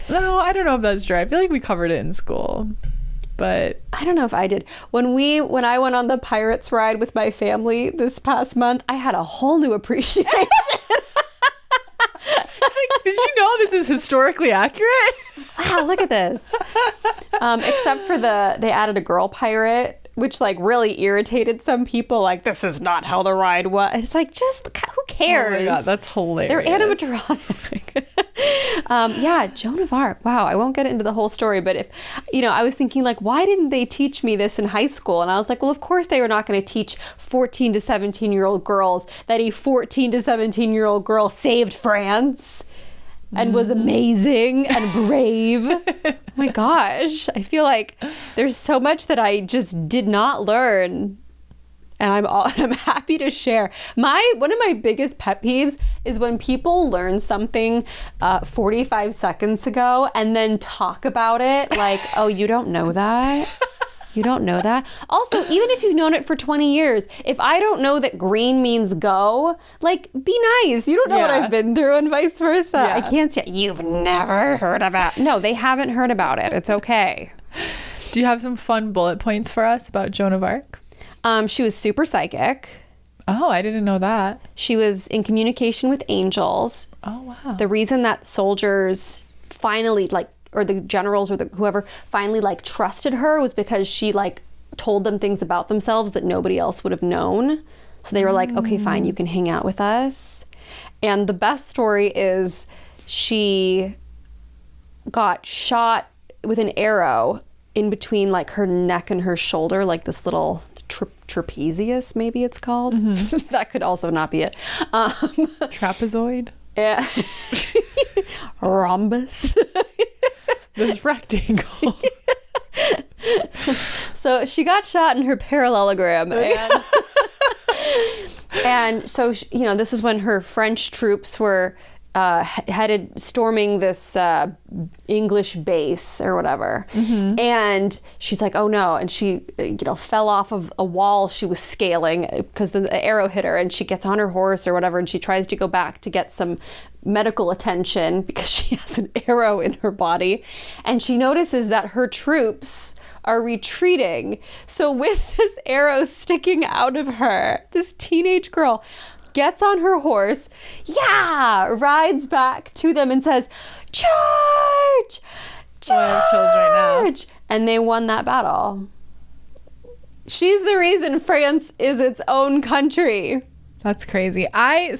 [SPEAKER 2] No, I don't know if that's true. I feel like we covered it in school. But
[SPEAKER 1] I don't know if I did. When I went on the Pirates ride with my family this past month, I had a whole new appreciation.
[SPEAKER 2] Did you know this is historically accurate?
[SPEAKER 1] Wow, look at this. Except for they added a girl pirate, which like really irritated some people. Like, this is not how the ride was. It's like, just who cares?
[SPEAKER 2] Oh my God, that's hilarious.
[SPEAKER 1] They're animatronic. Yeah, Joan of Arc. Wow, I won't get into the whole story, but if, I was thinking like, why didn't they teach me this in high school? And I was like, well, of course they were not going to teach 14 to 17-year-old girls that a 14 to 17-year-old girl saved France. and was amazing and brave. Oh my gosh. I feel like there's so much that I just did not learn. And I'm happy to share. One of my biggest pet peeves is when people learn something 45 seconds ago and then talk about it like, oh, you don't know that? You don't know that? Also, even if you've known it for 20 years, if I don't know that green means go, like, be nice. You don't know what I've been through and vice versa. I can't say, you've never heard about. No, they haven't heard about it. It's okay.
[SPEAKER 2] Do you have some fun bullet points for us about Joan of Arc?
[SPEAKER 1] She was super psychic.
[SPEAKER 2] Oh, I didn't know that.
[SPEAKER 1] She was in communication with angels.
[SPEAKER 2] Oh, wow.
[SPEAKER 1] The reason that soldiers finally, or the generals or whoever finally trusted her was because she told them things about themselves that nobody else would have known. So they were like, okay, fine, you can hang out with us. And the best story is she got shot with an arrow in between her neck and her shoulder, this little trapezius, maybe it's called. Mm-hmm. That could also not be it.
[SPEAKER 2] Trapezoid?
[SPEAKER 1] Yeah. Rhombus.
[SPEAKER 2] This rectangle.
[SPEAKER 1] So she got shot in her parallelogram. And so, this is when her French troops were headed storming this English base or whatever. Mm-hmm. And she's like, oh no. And she, fell off of a wall she was scaling because the arrow hit her, and she gets on her horse or whatever. And she tries to go back to get some medical attention because she has an arrow in her body. And she notices that her troops are retreating. So with this arrow sticking out of her, this teenage girl gets on her horse, rides back to them and says, charge! Charge!
[SPEAKER 2] Oh, I have chills right now.
[SPEAKER 1] And they won that battle. She's the reason France is its own country.
[SPEAKER 2] That's crazy. I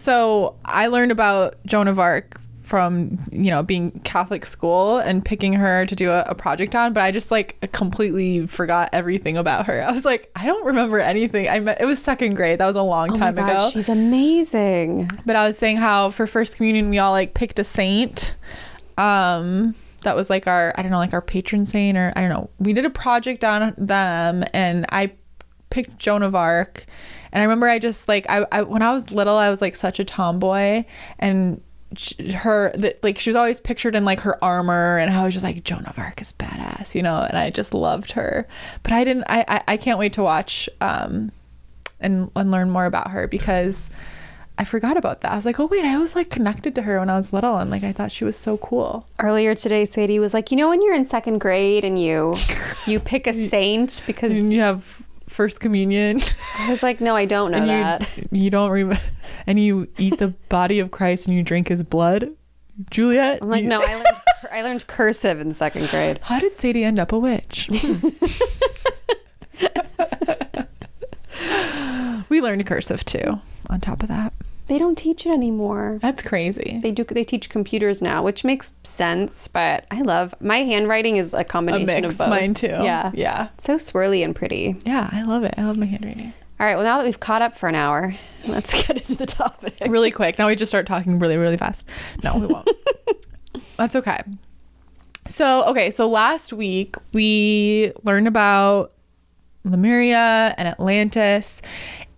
[SPEAKER 2] learned about Joan of Arc from, being Catholic school and picking her to do a project on, but I just completely forgot everything about her. I was like, I don't remember anything. It was second grade. That was a long time ago.
[SPEAKER 1] She's amazing.
[SPEAKER 2] But I was saying how for First Communion, we all picked a saint. That was our patron saint, or I don't know. We did a project on them, and I picked Joan of Arc. And I remember I just I when I was little, I was such a tomboy, and she was always pictured in her armor, and I was just Joan of Arc is badass, and I just loved her. But I can't wait to watch and learn more about her, because I forgot about that. I was like, oh wait, I was connected to her when I was little, and I thought she was so cool.
[SPEAKER 1] Earlier today, Sadie was like, when you're in second grade and you pick a saint because
[SPEAKER 2] and you have First Communion.
[SPEAKER 1] I was like, no, I don't know that.
[SPEAKER 2] You don't remember, and you eat the body of Christ and you drink his blood, Juliet.
[SPEAKER 1] I'm like, no, I learned cursive in second grade.
[SPEAKER 2] How did Sadie end up a witch? We learned cursive too, on top of that.
[SPEAKER 1] They don't teach it anymore.
[SPEAKER 2] That's crazy.
[SPEAKER 1] They teach computers now, which makes sense, but my handwriting is a combination of both.
[SPEAKER 2] Mine too.
[SPEAKER 1] Yeah. It's so swirly and pretty.
[SPEAKER 2] Yeah, I love it. I love my handwriting.
[SPEAKER 1] All right, well, now that we've caught up for an hour, let's get into the topic.
[SPEAKER 2] Really quick. Now we just start talking really, really fast. No, we won't. That's okay. So last week we learned about Lemuria and Atlantis,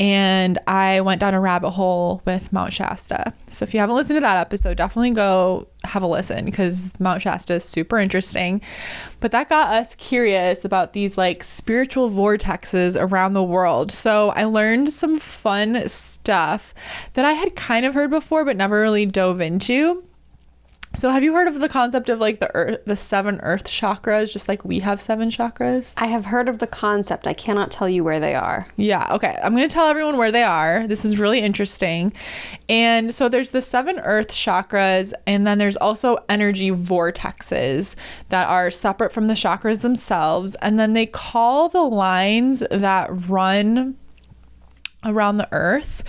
[SPEAKER 2] and I went down a rabbit hole with Mount Shasta. So if you haven't listened to that episode, definitely go have a listen, because Mount Shasta is super interesting. But that got us curious about these spiritual vortexes around the world. So I learned some fun stuff that I had kind of heard before but never really dove into. So have you heard of the concept of the 7 earth chakras, just like we have 7 chakras?
[SPEAKER 1] I have heard of the concept. I cannot tell you where they are.
[SPEAKER 2] Yeah, okay. I'm going to tell everyone where they are. This is really interesting. And so there's the 7 earth chakras, and then there's also energy vortexes that are separate from the chakras themselves. And then they call the lines that run around the earth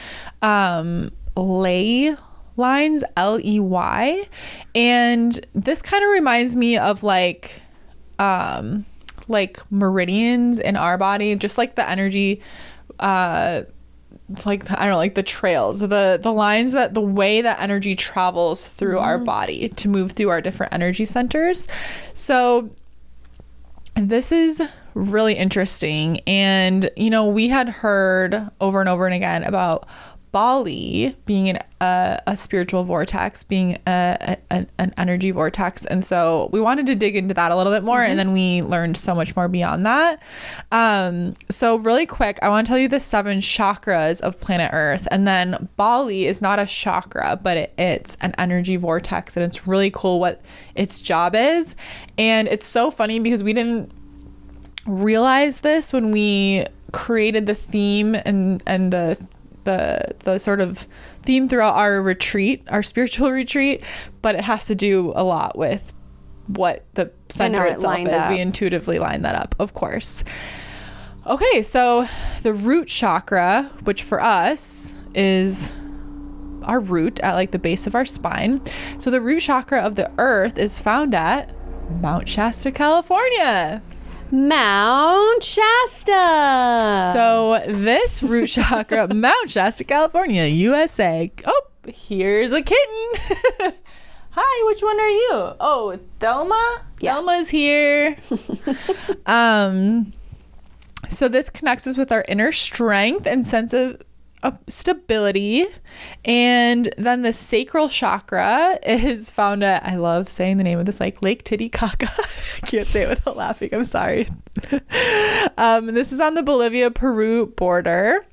[SPEAKER 2] ley lines, Ley. And this kind of reminds me of meridians in our body, just the energy like, I don't know, like the trails, the lines, that the way that energy travels through our body to move through our different energy centers. So this is really interesting. And, you know, we had heard over and over and again about Bali being a spiritual vortex, being an energy vortex. And so we wanted to dig into that a little bit more. And then we learned so much more beyond that. So really quick, I want to tell you the 7 chakras of planet Earth. And then Bali is not a chakra, but it's an energy vortex. And it's really cool what its job is. And it's so funny because we didn't realize this when we created the theme and the sort of theme throughout our retreat, our spiritual retreat, but it has to do a lot with what the center itself is. We intuitively line that up, of course. Okay, so the root chakra, which for us is our root at like the base of our spine. So the root chakra of the earth is found at Mount Shasta, California.
[SPEAKER 1] Mount Shasta.
[SPEAKER 2] So this root chakra, Mount Shasta, California, USA. Oh, here's a kitten. Hi, which one are you? Oh, Thelma? Yeah. Thelma's here. So this connects us with our inner strength and sense of stability. And then the sacral chakra is found at, I love saying the name of this, like Lake Titicaca. I can't say it without laughing. I'm sorry. This is on the Bolivia-Peru border.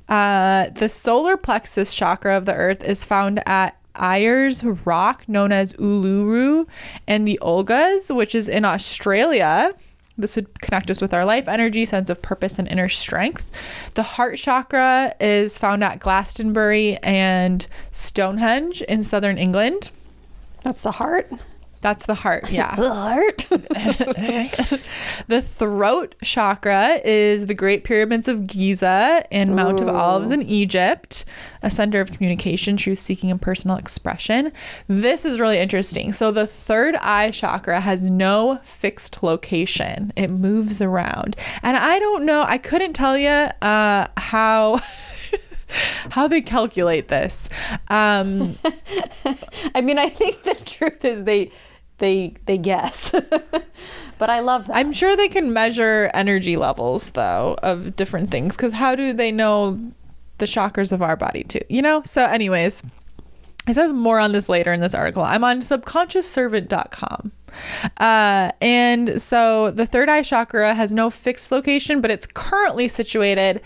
[SPEAKER 2] The solar plexus chakra of the earth is found at Ayers Rock, known as Uluru, and the Olgas, which is in Australia. This would connect us with our life energy, sense of purpose, and inner strength. The heart chakra is found at Glastonbury and Stonehenge in southern England.
[SPEAKER 1] That's the heart?
[SPEAKER 2] That's the heart, yeah.
[SPEAKER 1] The heart?
[SPEAKER 2] The throat chakra is the Great Pyramids of Giza and Mount of Olives in Egypt, a center of communication, truth-seeking, and personal expression. This is really interesting. So the third eye chakra has no fixed location. It moves around. And I don't know, I couldn't tell you how they calculate this. I
[SPEAKER 1] mean, I think the truth is they guess. But I love that.
[SPEAKER 2] I'm sure they can measure energy levels, though, of different things, because how do they know the chakras of our body too, you know? So anyways, it says more on this later in this article. I'm on subconsciousservant.com. And so the third eye chakra has no fixed location, but it's currently situated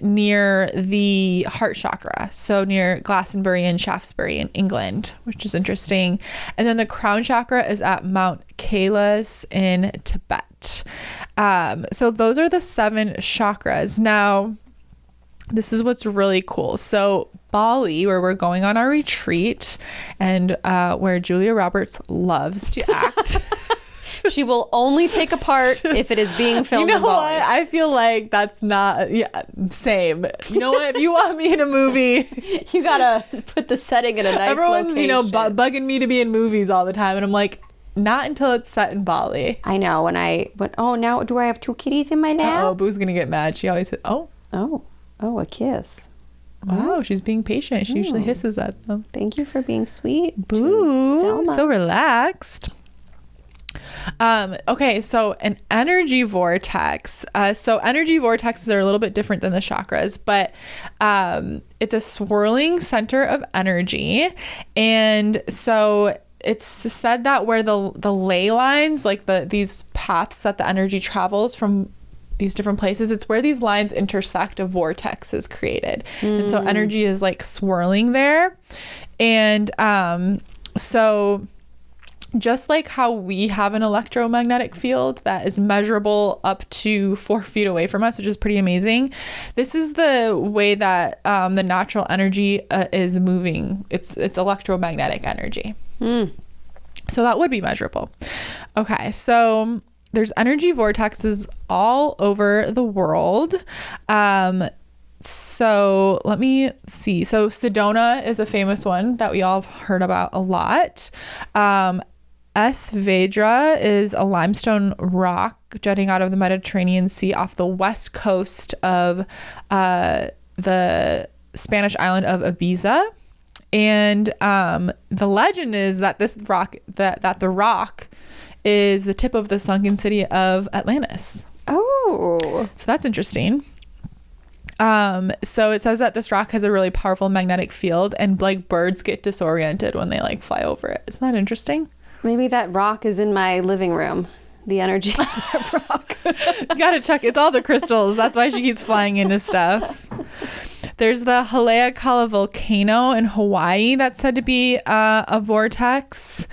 [SPEAKER 2] near the heart chakra. So near Glastonbury and Shaftesbury in England, which is interesting. And then the crown chakra is at Mount Kailas in Tibet. So those are the 7 chakras. Now, this is what's really cool. So Bali, where we're going on our retreat, and where Julia Roberts loves to act.
[SPEAKER 1] She will only take a part if it is being filmed.
[SPEAKER 2] You know
[SPEAKER 1] in Bali.
[SPEAKER 2] what? I feel like that's not, same. You know what? If you want me in a movie,
[SPEAKER 1] you gotta put the setting in a nice
[SPEAKER 2] everyone's,
[SPEAKER 1] location.
[SPEAKER 2] bugging me to be in movies all the time, and I'm like, not until it's set in Bali.
[SPEAKER 1] I know. When I went, oh, now do I have 2 kitties in my lap?
[SPEAKER 2] Oh, Boo's gonna get mad. She always says, oh,
[SPEAKER 1] a kiss.
[SPEAKER 2] Wow, she's being patient. She usually hisses at them.
[SPEAKER 1] Thank you for being sweet.
[SPEAKER 2] Boo, so relaxed. Okay, so an energy vortex. So energy vortexes are a little bit different than the chakras, but it's a swirling center of energy. And so it's said that where the ley lines, like these paths that the energy travels from these different places, it's where these lines intersect, a vortex is created. And so energy is like swirling there. And so just like how we have an electromagnetic field that is measurable up to 4 feet away from us, which is pretty amazing, this is the way that the natural energy is moving. It's electromagnetic energy. So that would be measurable. Okay, so there's energy vortexes all over the world. So let me see. So Sedona is a famous one that we all have heard about a lot. Es Vedra is a limestone rock jutting out of the Mediterranean Sea off the west coast of the Spanish island of Ibiza. And the legend is that this rock, that the rock is the tip of the sunken city of Atlantis.
[SPEAKER 1] Oh.
[SPEAKER 2] So that's interesting. So it says that this rock has a really powerful magnetic field, and like birds get disoriented when they like fly over it. Isn't that interesting?
[SPEAKER 1] Maybe that rock is in my living room. The energy of that rock.
[SPEAKER 2] You gotta check. It's all the crystals. That's why she keeps flying into stuff. There's the Haleakala volcano in Hawaii that's said to be a vortex.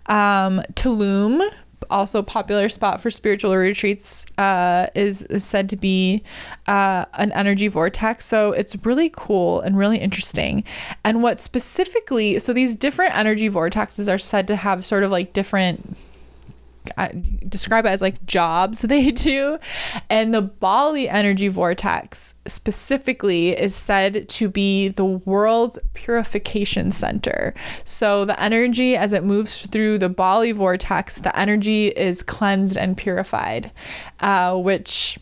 [SPEAKER 2] Tulum, also a popular spot for spiritual retreats, is said to be an energy vortex. So it's really cool and really interesting. And what specifically, so these different energy vortexes are said to have sort of like different, describe it as like jobs they do. And the Bali energy vortex specifically is said to be the world's purification center. So the energy, as it moves through the Bali vortex, the energy is cleansed and purified, which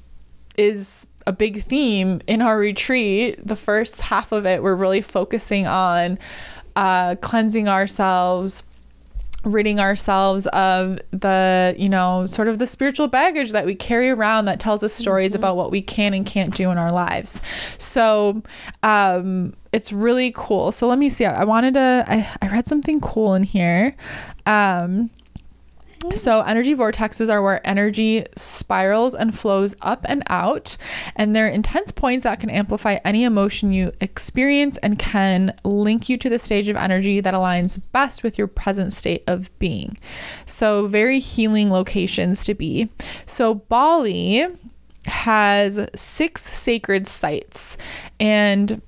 [SPEAKER 2] is a big theme in our retreat. The first half of it, we're really focusing on cleansing ourselves, ridding ourselves of the, you know, sort of the spiritual baggage that we carry around that tells us stories about what we can and can't do in our lives. So it's really cool. So let me see. I read something cool in here. So energy vortexes are where energy spirals and flows up and out, and they're intense points that can amplify any emotion you experience and can link you to the stage of energy that aligns best with your present state of being. So very healing locations to be. So Bali has 6 sacred sites, and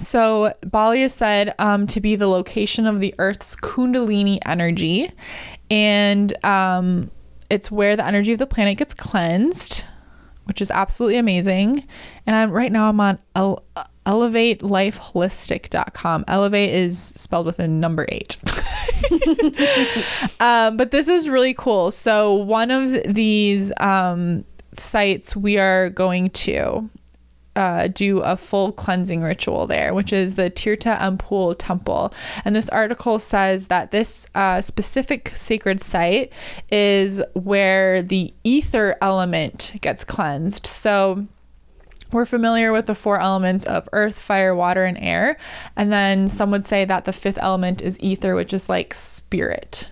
[SPEAKER 2] so Bali is said to be the location of the Earth's Kundalini energy, and it's where the energy of the planet gets cleansed, which is absolutely amazing. And right now I'm on elevatelifeholistic.com. Elevate is spelled with a number 8. But this is really cool. So one of these sites we are going to do a full cleansing ritual there, which is the Tirtha Ampul Temple. And this article says that this specific sacred site is where the ether element gets cleansed. So we're familiar with the 4 elements of earth, fire, water, and air. And then some would say that the 5th element is ether, which is like spirit.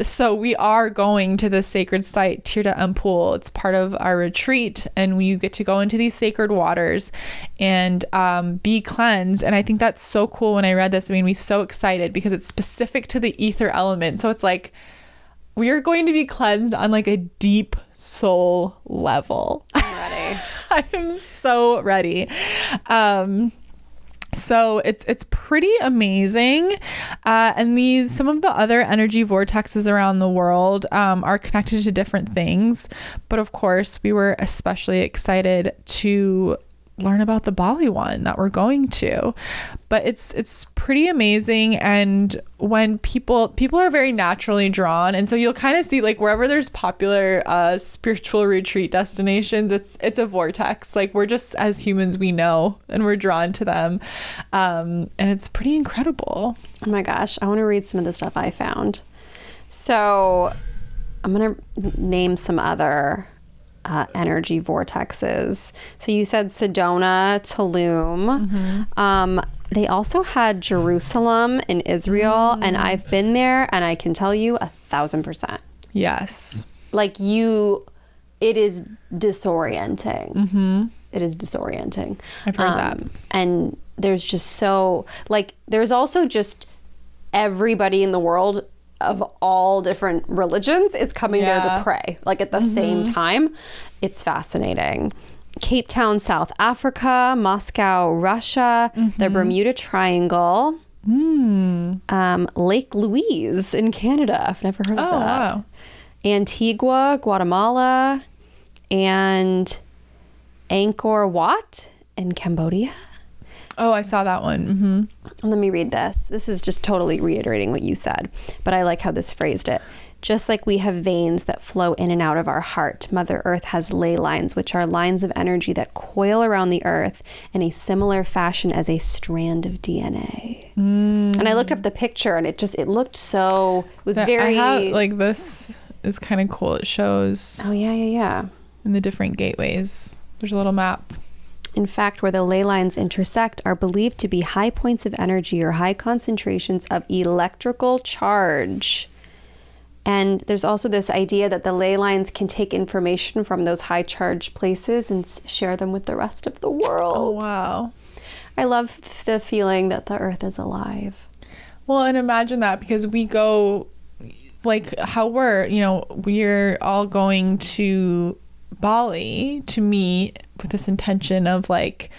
[SPEAKER 2] So we are going to the sacred site, Tirtha Ampul. It's part of our retreat, and you get to go into these sacred waters and be cleansed. And I think that's so cool. When I read this, it made me so excited because it's specific to the ether element. So it's like we are going to be cleansed on like a deep soul level.
[SPEAKER 1] I'm ready.
[SPEAKER 2] I'm so ready. So it's pretty amazing. And some of the other energy vortexes around the world are connected to different things. But of course, we were especially excited to learn about the Bali one that we're going to. But it's pretty amazing. And when people are very naturally drawn, and so you'll kind of see like wherever there's popular spiritual retreat destinations, it's a vortex. Like we're just, as humans, we know and we're drawn to them. And it's pretty incredible.
[SPEAKER 1] Oh my gosh, I want to read some of the stuff I found. So I'm going to name some other energy vortexes. So you said Sedona, Tulum. Mm-hmm. They also had Jerusalem in Israel, and I've been there, and I can tell you 1,000%.
[SPEAKER 2] Yes.
[SPEAKER 1] Like it is disorienting. Mm-hmm. It is disorienting.
[SPEAKER 2] I've heard that.
[SPEAKER 1] And there's just there's also just everybody in the world of all different religions is coming there to pray, like at the same time. It's fascinating. Cape Town, South Africa, Moscow, Russia, the Bermuda Triangle, Lake Louise in Canada. I've never heard of that. Wow. Antigua, Guatemala, and Angkor Wat in Cambodia.
[SPEAKER 2] Oh, I saw that one.
[SPEAKER 1] Let me read this. This is just totally reiterating what you said, but I like how this phrased it. Just like we have veins that flow in and out of our heart, Mother Earth has ley lines, which are lines of energy that coil around the earth in a similar fashion as a strand of DNA. And I looked up the picture and it looked so, it was very...
[SPEAKER 2] like, this is kind of cool. It shows...
[SPEAKER 1] Oh, yeah.
[SPEAKER 2] In the different gateways. There's a little map.
[SPEAKER 1] In fact, where the ley lines intersect are believed to be high points of energy or high concentrations of electrical charge. And there's also this idea that the ley lines can take information from those high charge places and share them with the rest of the world.
[SPEAKER 2] Oh, wow. I
[SPEAKER 1] love the feeling that the earth is alive.
[SPEAKER 2] Well, and imagine that, because we go, like, how we're all going to Bali to meet with this intention of, like,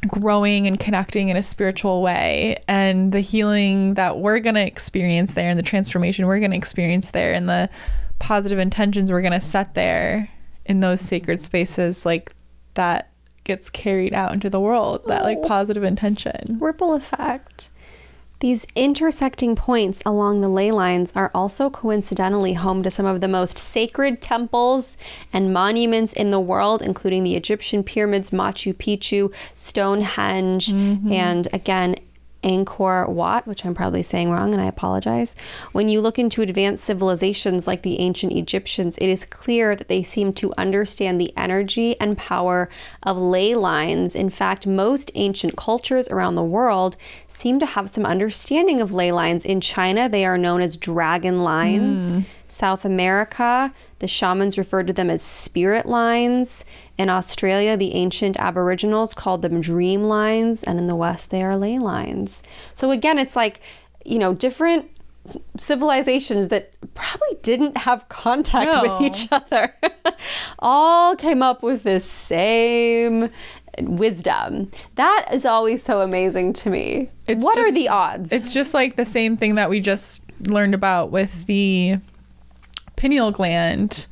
[SPEAKER 2] growing and connecting in a spiritual way, and the healing that we're going to experience there and the transformation we're going to experience there and the positive intentions we're going to set there in those sacred spaces, like, that gets carried out into the world, that like positive intention.
[SPEAKER 1] Ripple effect. These intersecting points along the ley lines are also coincidentally home to some of the most sacred temples and monuments in the world, including the Egyptian pyramids, Machu Picchu, Stonehenge, and again, Angkor Wat, which I'm probably saying wrong, and I apologize. When you look into advanced civilizations like the ancient Egyptians, it is clear that they seem to understand the energy and power of ley lines. In fact, most ancient cultures around the world seem to have some understanding of ley lines. In China, they are known as dragon lines. South America, the shamans referred to them as spirit lines. In Australia, the ancient Aboriginals called them dream lines. And in the West, they are ley lines. So again, it's like, you know, different civilizations that probably didn't have contact with each other all came up with this same wisdom. That is always so amazing to me. What are the odds?
[SPEAKER 2] It's just like the same thing that we just learned about with the pineal gland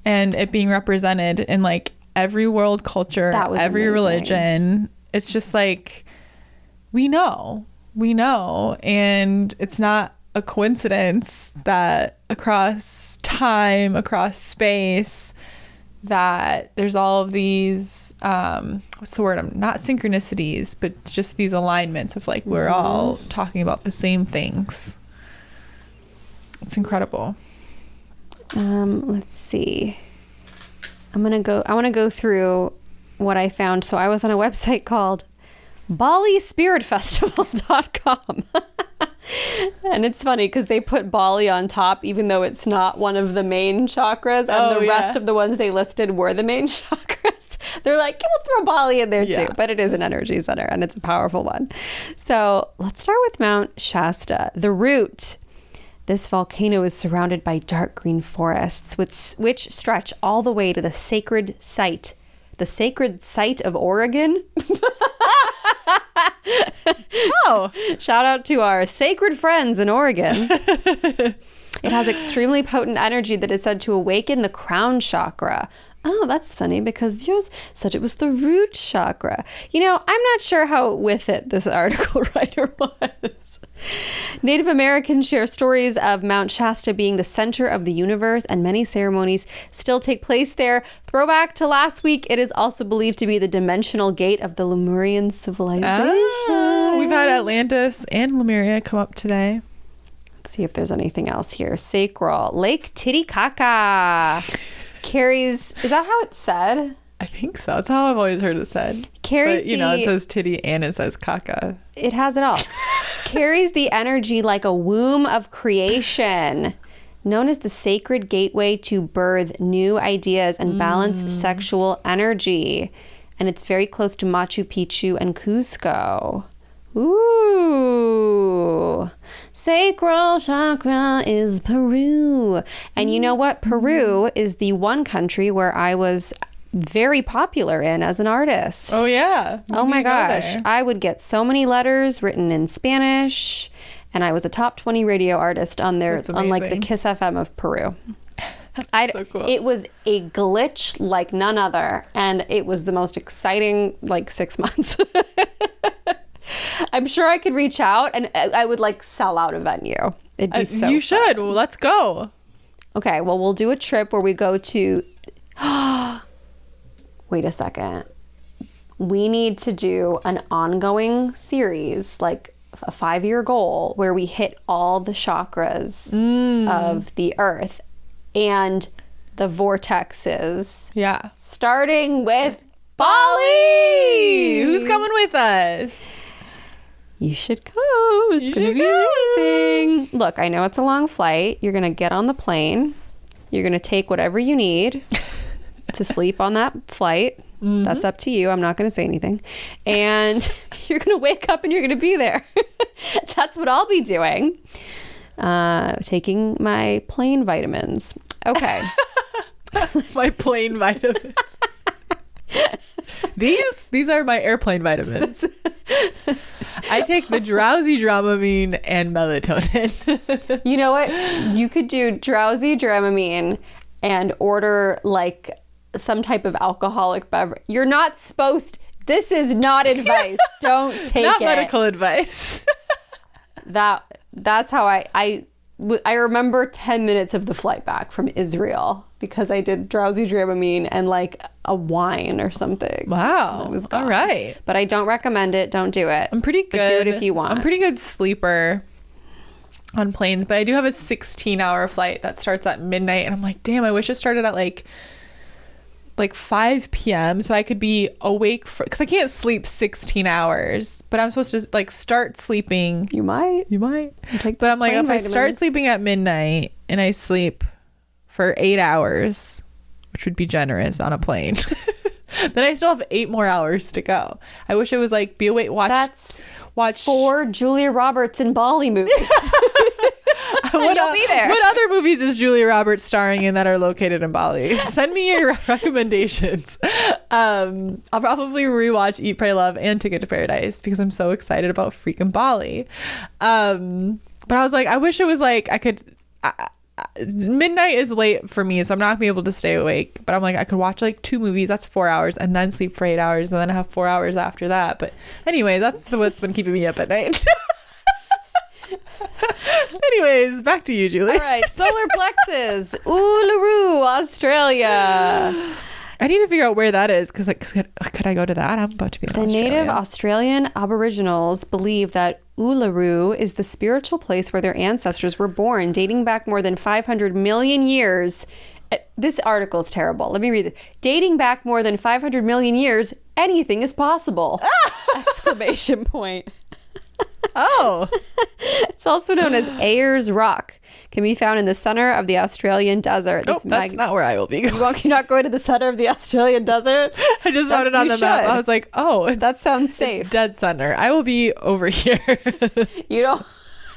[SPEAKER 2] and it being represented in like every world culture, every religion. It's just like, we know, and it's not a coincidence that across time, across space, that there's all of these what's the word, not synchronicities, but just these alignments of like we're all talking about the same things. It's incredible.
[SPEAKER 1] Let's see. I want to go through what I found. So I was on a website called BaliSpiritFestival.com. And it's funny because they put Bali on top, even though it's not one of the main chakras, and the rest of the ones they listed were the main chakras. They're like, we'll throw Bali in there too. But it is an energy center and it's a powerful one. So let's start with Mount Shasta, the root. This volcano is surrounded by dark green forests, which stretch all the way to the sacred site. The sacred site of Oregon. Shout out to our sacred friends in Oregon. It has extremely potent energy that is said to awaken the crown chakra. Oh, that's funny because yours said it was the root chakra. You know, I'm not sure how with it this article writer was. Native Americans share stories of Mount Shasta being the center of the universe, and many ceremonies still take place there. Throwback to last week, it is also believed to be the dimensional gate of the Lemurian civilization.
[SPEAKER 2] We've had Atlantis and Lemuria come up today.
[SPEAKER 1] Let's see if there's anything else here. Sacral. Lake Titicaca carries, is that how it's said?
[SPEAKER 2] I think so. That's how I've always heard it said.
[SPEAKER 1] Carries,
[SPEAKER 2] but, you know, it says titty and it says caca.
[SPEAKER 1] It has it all. Carries the energy like a womb of creation, known as the sacred gateway to birth new ideas and balance sexual energy. And it's very close to Machu Picchu and Cusco. Ooh. Sacral chakra is Peru. And you know what? Peru is the one country where I was very popular in as an artist.
[SPEAKER 2] Oh, yeah.
[SPEAKER 1] Oh, my gosh. I would get so many letters written in Spanish, and I was a top 20 radio artist on their, on like the Kiss FM of Peru.
[SPEAKER 2] So cool.
[SPEAKER 1] It was a glitch like none other, and it was the most exciting like 6 months. I'm sure I could reach out and I would like sell out a venue. It'd be so
[SPEAKER 2] You
[SPEAKER 1] fun.
[SPEAKER 2] should. Well, let's go.
[SPEAKER 1] Okay, well, we'll do a trip where we go to... Wait a second. We need to do an ongoing series, like a 5-year goal, where we hit all the chakras of the earth and the vortexes.
[SPEAKER 2] Yeah.
[SPEAKER 1] Starting with
[SPEAKER 2] Bali!
[SPEAKER 1] Bali!
[SPEAKER 2] Who's coming with us?
[SPEAKER 1] You should go. It's going to be amazing. Look, I know it's a long flight. You're going to get on the plane. You're going to take whatever you need to sleep on that flight. That's up to you. I'm not going to say anything. And you're going to wake up and you're going to be there. That's what I'll be doing. Taking my plane vitamins. Okay.
[SPEAKER 2] My plane vitamins. These are my airplane vitamins. I take the drowsy Dramamine and melatonin.
[SPEAKER 1] You know what? You could do drowsy Dramamine and order like some type of alcoholic beverage. You're not supposed... This is not advice. Don't take
[SPEAKER 2] Not
[SPEAKER 1] it.
[SPEAKER 2] medical advice.
[SPEAKER 1] That's how I remember 10 minutes of the flight back from Israel because I did drowsy Dramamine and like a wine or something.
[SPEAKER 2] Wow.
[SPEAKER 1] It was gone.
[SPEAKER 2] All right.
[SPEAKER 1] But I don't recommend it. Don't do it.
[SPEAKER 2] I'm pretty good.
[SPEAKER 1] But do it if you want.
[SPEAKER 2] I'm pretty good sleeper on planes, but I do have a 16-hour flight that starts at midnight, and I'm like, damn, I wish it started at like 5 p.m. so I could be awake for, because I can't sleep 16 hours, but I'm supposed to like start sleeping.
[SPEAKER 1] You might.
[SPEAKER 2] But I'm like, if I start sleeping at midnight and I sleep for 8 hours, which would be generous on a plane, then I still have 8 more hours to go. I wish it was like be awake, watch
[SPEAKER 1] 4 Julia Roberts in Bali movies. You'll be there.
[SPEAKER 2] What other movies is Julia Roberts starring in that are located in Bali? Send me your recommendations. I'll probably rewatch Eat, Pray, Love and Ticket to Paradise because I'm so excited about freaking Bali. But I was like, I wish it was like I could... midnight is late for me, so I'm not gonna be able to stay awake, but I'm like, I could watch like 2 movies, that's 4 hours, and then sleep for 8 hours, and then I have 4 hours after that. But anyway, that's what's been keeping me up at night. Anyways, back to you, Julie.
[SPEAKER 1] All right, solar plexus, Uluru, Australia.
[SPEAKER 2] I need to figure out where that is because could I go to that? I'm about to be in Australia.
[SPEAKER 1] Native Australian Aboriginals believe that Uluru is the spiritual place where their ancestors were born, dating back more than 500 million years. This article is terrible. Let me read it. Dating back more than 500 million years, anything is possible! Exclamation point.
[SPEAKER 2] Oh.
[SPEAKER 1] It's also known as Ayers Rock. Can be found in the center of the Australian desert.
[SPEAKER 2] Nope, that's not where I will be going.
[SPEAKER 1] You're not going to the center of the Australian desert?
[SPEAKER 2] I just wrote it on the map. I was like, oh,
[SPEAKER 1] that sounds safe.
[SPEAKER 2] It's dead center. I will be over here.
[SPEAKER 1] You don't...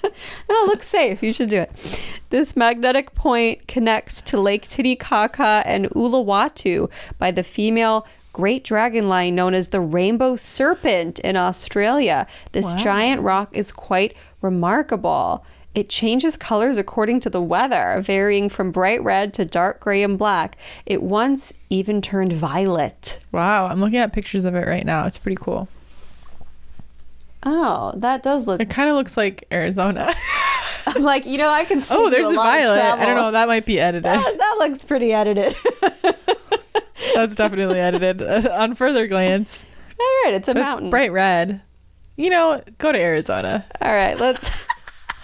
[SPEAKER 1] No, it looks safe. You should do it. This magnetic point connects to Lake Titicaca and Uluwatu by the female great dragon line known as the rainbow serpent in Australia. This giant rock is quite remarkable. It changes colors according to the weather, varying from bright red to dark gray and black. It once even turned violet.
[SPEAKER 2] Wow, I'm looking at pictures of it right now. It's pretty cool.
[SPEAKER 1] Oh, that does look...
[SPEAKER 2] It kind of looks like Arizona.
[SPEAKER 1] I'm like, I can see.
[SPEAKER 2] Oh, there's a violet. I don't know. That might be edited.
[SPEAKER 1] That looks pretty edited.
[SPEAKER 2] That's definitely edited on further glance.
[SPEAKER 1] All right, it's a mountain.
[SPEAKER 2] It's bright red. Go to Arizona.
[SPEAKER 1] All right, let's...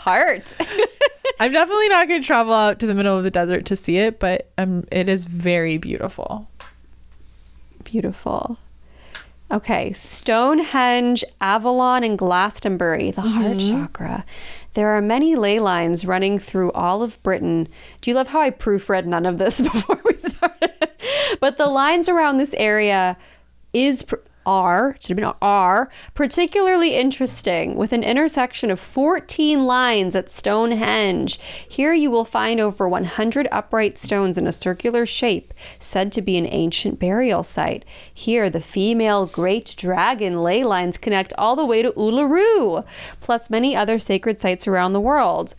[SPEAKER 1] Heart.
[SPEAKER 2] I'm definitely not going to travel out to the middle of the desert to see it, but it is very beautiful.
[SPEAKER 1] Beautiful. Okay, Stonehenge, Avalon, and Glastonbury, the heart chakra. There are many ley lines running through all of Britain. Do you love how I proofread none of this before we started? But the lines around this area are particularly interesting, with an intersection of 14 lines at Stonehenge. Here you will find over 100 upright stones in a circular shape, said to be an ancient burial site. Here, the female great dragon ley lines connect all the way to Uluru, plus many other sacred sites around the world.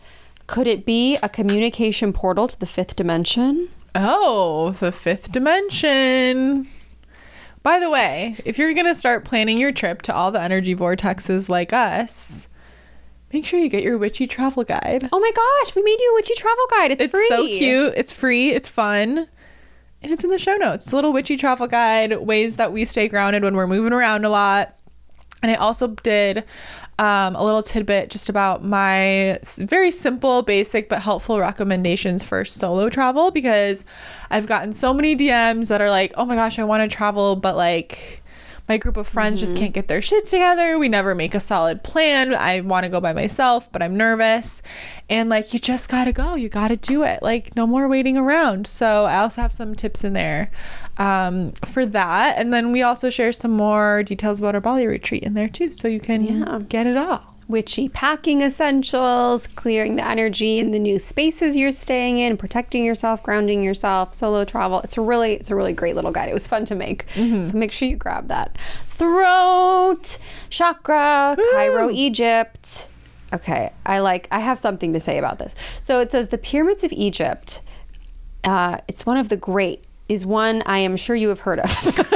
[SPEAKER 1] Could it be a communication portal to the 5th dimension?
[SPEAKER 2] Oh, the 5th dimension. By the way, if you're going to start planning your trip to all the energy vortexes like us, make sure you get your witchy travel guide.
[SPEAKER 1] Oh my gosh, we made you a witchy travel guide. It's free.
[SPEAKER 2] It's so cute. It's free. It's fun. And it's in the show notes. It's a little witchy travel guide, ways that we stay grounded when we're moving around a lot. And I also did a little tidbit just about my very simple, basic, but helpful recommendations for solo travel, because I've gotten so many DMs that are like, oh my gosh, I want to travel, but like my group of friends just can't get their shit together. We never make a solid plan. I want to go by myself, but I'm nervous. And like, you just got to go. You got to do it. Like, no more waiting around. So I also have some tips in there for that. And then we also share some more details about our Bali retreat in there too. So you can get it all.
[SPEAKER 1] Witchy packing essentials, clearing the energy in the new spaces you're staying in, protecting yourself, grounding yourself, solo travel. It's a really great little guide. It was fun to make. So make sure you grab that. Throat, chakra, Cairo, Egypt. Okay, I have something to say about this. So it says the pyramids of Egypt, it's one of the great, is one I am sure you have heard of.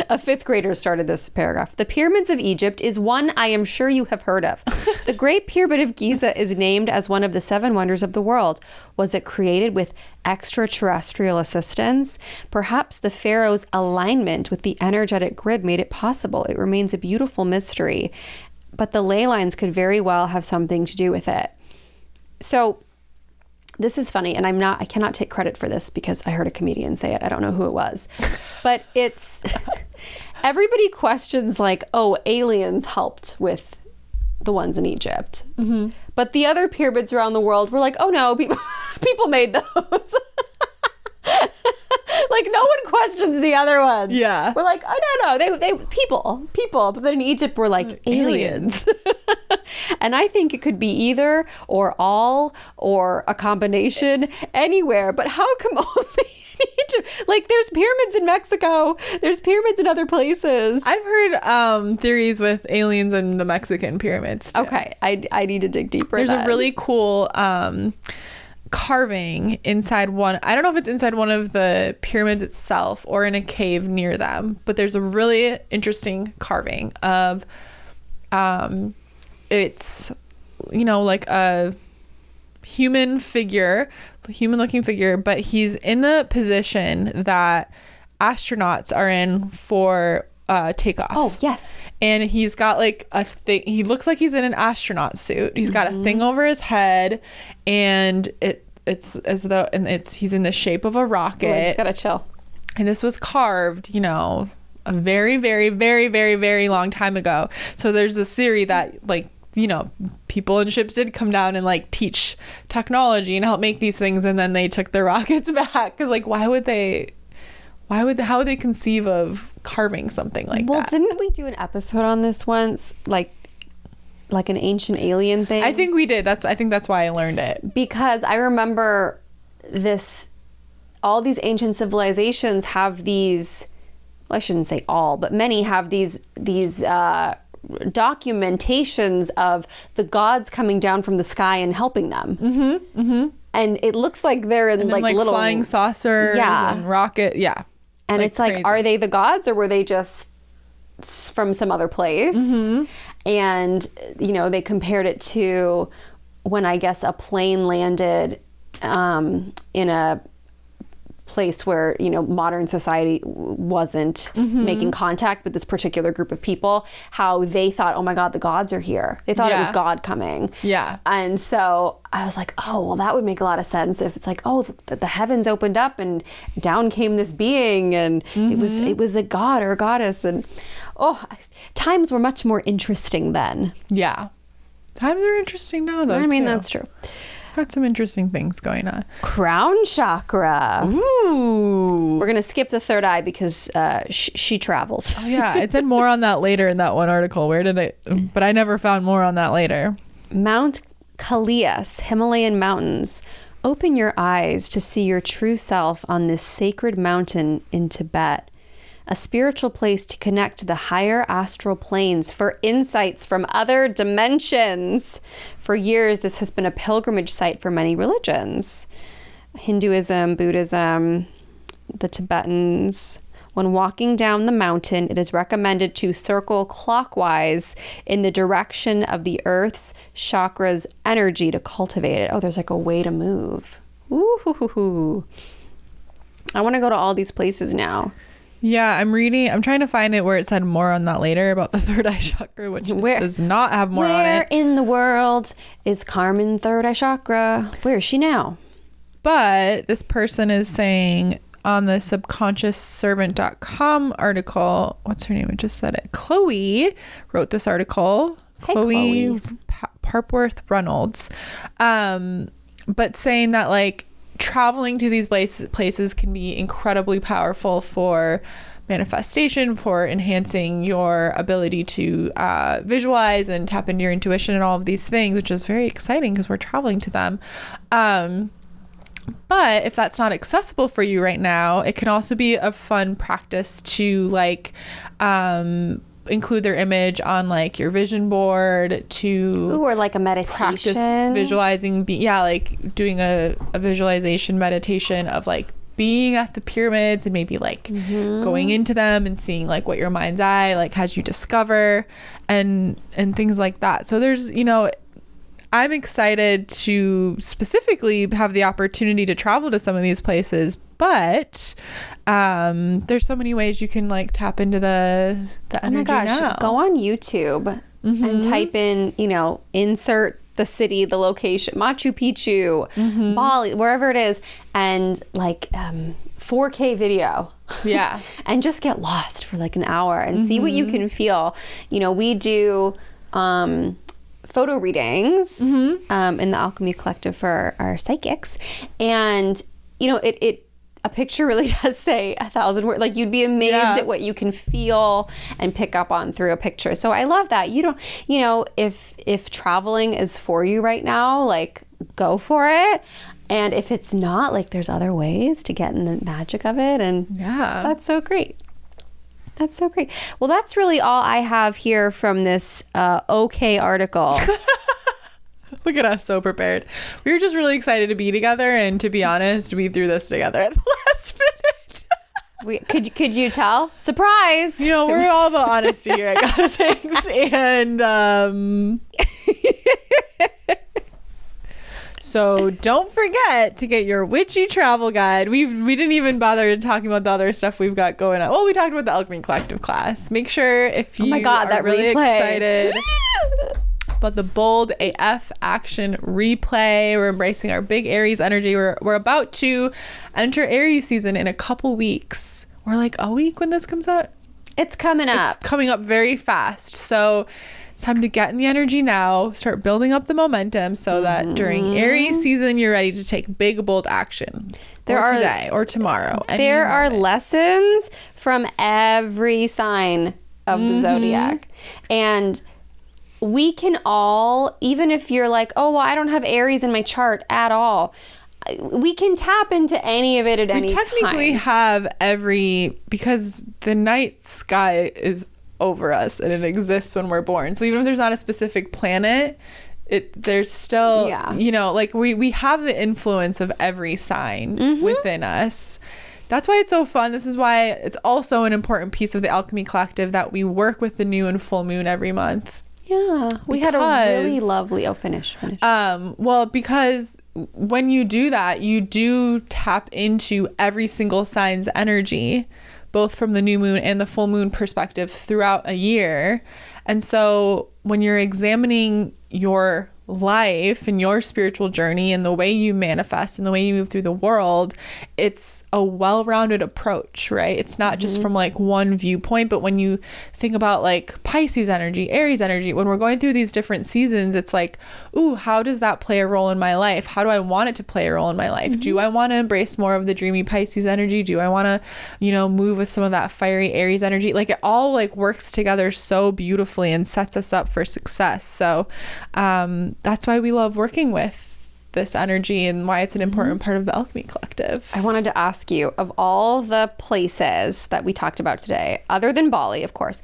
[SPEAKER 1] A fifth grader started this paragraph. The pyramids of Egypt is one I am sure you have heard of. The Great Pyramid of Giza is named as one of the 7 wonders of the world. Was it created with extraterrestrial assistance? Perhaps the pharaoh's alignment with the energetic grid made it possible. It remains a beautiful mystery, but the ley lines could very well have something to do with it. So this is funny, and I cannot take credit for this because I heard a comedian say it. I don't know who it was. But it's, everybody questions like, oh, aliens helped with the ones in Egypt. But the other pyramids around the world were like, oh no, people made those. Like, no one questions the other ones.
[SPEAKER 2] Yeah.
[SPEAKER 1] We're like, oh no, they people. But then in Egypt, we're like, aliens. And I think it could be either or all or a combination anywhere. But how come only in Egypt? Like, there's pyramids in Mexico. There's pyramids in other places.
[SPEAKER 2] I've heard theories with aliens and the Mexican pyramids too.
[SPEAKER 1] Okay, I need to dig deeper.
[SPEAKER 2] There's a really cool carving inside one. I don't know if it's inside one of the pyramids itself or in a cave near them, but there's a really interesting carving of it's, you know, like a human looking figure, but he's in the position that astronauts are in for takeoff.
[SPEAKER 1] Oh, yes.
[SPEAKER 2] And he's got like a thing. He looks like he's in an astronaut suit. He's got a thing over his head, and it's as though, and he's in the shape of a rocket.
[SPEAKER 1] Oh, just gotta chill.
[SPEAKER 2] And this was carved, you know, a very, very, very, very, very long time ago. So there's this theory that, like, you know, people in ships did come down and like teach technology and help make these things, and then they took their rockets back. Because like, how would they conceive of carving something like that?
[SPEAKER 1] Well, didn't we do an episode on this once, like an ancient alien thing?
[SPEAKER 2] I think we did. I think that's why I learned it. Because
[SPEAKER 1] I remember all these ancient civilizations have these, well, I shouldn't say all, but many have these documentations of the gods coming down from the sky and helping them. And it looks like they're in like little
[SPEAKER 2] flying saucers and rocket. Yeah.
[SPEAKER 1] And it's like, crazy. Are they the gods, or were they just from some other place? And, you know, they compared it to when I guess a plane landed in a place where, you know, modern society wasn't making contact with this particular group of people, how they thought, oh my God, the gods are here. They thought it was God coming. Yeah. And so I was like, oh, well, that would make a lot of sense if it's like, oh, the heavens opened up and down came this being, and it was a god or a goddess. And times were much more interesting then. Yeah. Times are interesting now, though. I mean, that's true. Got some interesting things going on. Crown chakra. Ooh. We're going to skip the third eye because she travels. Oh, yeah. It said more on that later in that one article. But I never found more on that later. Mount Kalias, Himalayan mountains. Open your eyes to see your true self on this sacred mountain in Tibet. A spiritual place to connect to the higher astral planes for insights from other dimensions. For years, this has been a pilgrimage site for many religions. Hinduism, Buddhism, the Tibetans When walking down the mountain, it is recommended to circle clockwise in the direction of the Earth's chakra's energy to cultivate it. Oh, there's like a way to move. Ooh. I want to go to all these places now.
[SPEAKER 2] Yeah, I'm trying to find it where it said more on that later about the third eye chakra, which does not have more on it.
[SPEAKER 1] Where in the world is Carmen third eye chakra? Where is she now?
[SPEAKER 2] But this person is saying on the subconsciousservant.com article, what's her name? I just said it. Chloe wrote this article.
[SPEAKER 1] Hey,
[SPEAKER 2] Chloe Parpworth Reynolds. But saying that like traveling to these places can be incredibly powerful for manifestation, for enhancing your ability to visualize and tap into your intuition and all of these things, which is very exciting because we're traveling to them. But if that's not accessible for you right now, it can also be a fun practice to like include their image on like your vision board
[SPEAKER 1] or like a meditation.
[SPEAKER 2] Practice visualizing, like doing a visualization meditation of like being at the pyramids and maybe like going into them and seeing like what your mind's eye like has you discover and things like that. So there's, I'm excited to specifically have the opportunity to travel to some of these places, but there's so many ways you can like tap into the energy. Oh my gosh, now.
[SPEAKER 1] Go on YouTube and type in, insert the city, the location, Machu Picchu, Bali, wherever it is, and like 4K video.
[SPEAKER 2] Yeah.
[SPEAKER 1] And just get lost for like an hour and see what you can feel. We do photo readings in the Alchemy Collective for our psychics, and a picture really does say 1,000 words. Like you'd be amazed at what you can feel and pick up on through a picture. So I love that. If traveling is for you right now, like go for it. And if it's not, like there's other ways to get in the magic of it. And that's so great. That's so great. Well, that's really all I have here from this OK article.
[SPEAKER 2] Look at us, so prepared. We were just really excited to be together, and to be honest, we threw this together at the last minute.
[SPEAKER 1] Could you tell? Surprise!
[SPEAKER 2] We're all about honesty here at Gotta Things, and so don't forget to get your witchy travel guide. We didn't even bother talking about the other stuff we've got going on. Well, we talked about the Alchemy Collective class. Make sure if you are
[SPEAKER 1] that
[SPEAKER 2] really
[SPEAKER 1] replay.
[SPEAKER 2] excited about the Bold AF action replay. We're embracing our big Aries energy. We're about to enter Aries season in a couple weeks. We're like a week when this comes out.
[SPEAKER 1] It's coming up.
[SPEAKER 2] It's coming up very fast. So it's time to get in the energy now, start building up the momentum so that during Aries season, you're ready to take big, bold action. Today or tomorrow.
[SPEAKER 1] There are lessons from every sign of the zodiac. And we can all, even if you're like, oh, well, I don't have Aries in my chart at all, we can tap into any of it at any time.
[SPEAKER 2] We technically have because the night sky is over us and it exists when we're born. So even if there's not a specific planet, there's still, like we have the influence of every sign within us. That's why it's so fun. This is why it's also an important piece of the Alchemy Collective that we work with the new and full moon every month.
[SPEAKER 1] Yeah, we had a really lovely... Oh, finish.
[SPEAKER 2] Well, because when you do that, you do tap into every single sign's energy, both from the new moon and the full moon perspective throughout a year. And so when you're examining your life and your spiritual journey and the way you manifest and the way you move through the world, it's a well-rounded approach, right? It's not just from like one viewpoint, but when you think about like Pisces energy, Aries energy, when we're going through these different seasons, it's like, ooh, how does that play a role in my life? How do I want it to play a role in my life? Do I want to embrace more of the dreamy Pisces energy? Do I want to, move with some of that fiery Aries energy? Like it all like works together so beautifully and sets us up for success. So, that's why we love working with this energy and why it's an important part of the Alchemy Collective.
[SPEAKER 1] I wanted to ask you, of all the places that we talked about today, other than Bali, of course,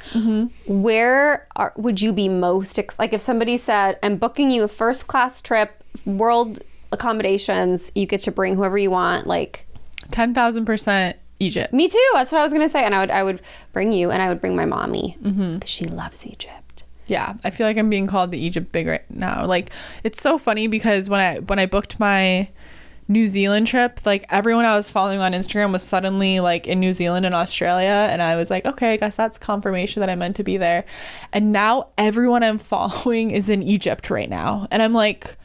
[SPEAKER 1] where would you be most, like if somebody said, I'm booking you a first class trip, world accommodations, you get to bring whoever you want, like
[SPEAKER 2] 10,000% Egypt.
[SPEAKER 1] Me too. That's what I was gonna say. And I would bring you, and I would bring my mommy because she loves Egypt.
[SPEAKER 2] Yeah, I feel like I'm being called the Egypt big right now. Like, it's so funny because when I booked my New Zealand trip, like everyone I was following on Instagram was suddenly like in New Zealand and Australia, and I was like, okay, I guess that's confirmation that I meant to be there. And now everyone I'm following is in Egypt right now, and I'm like,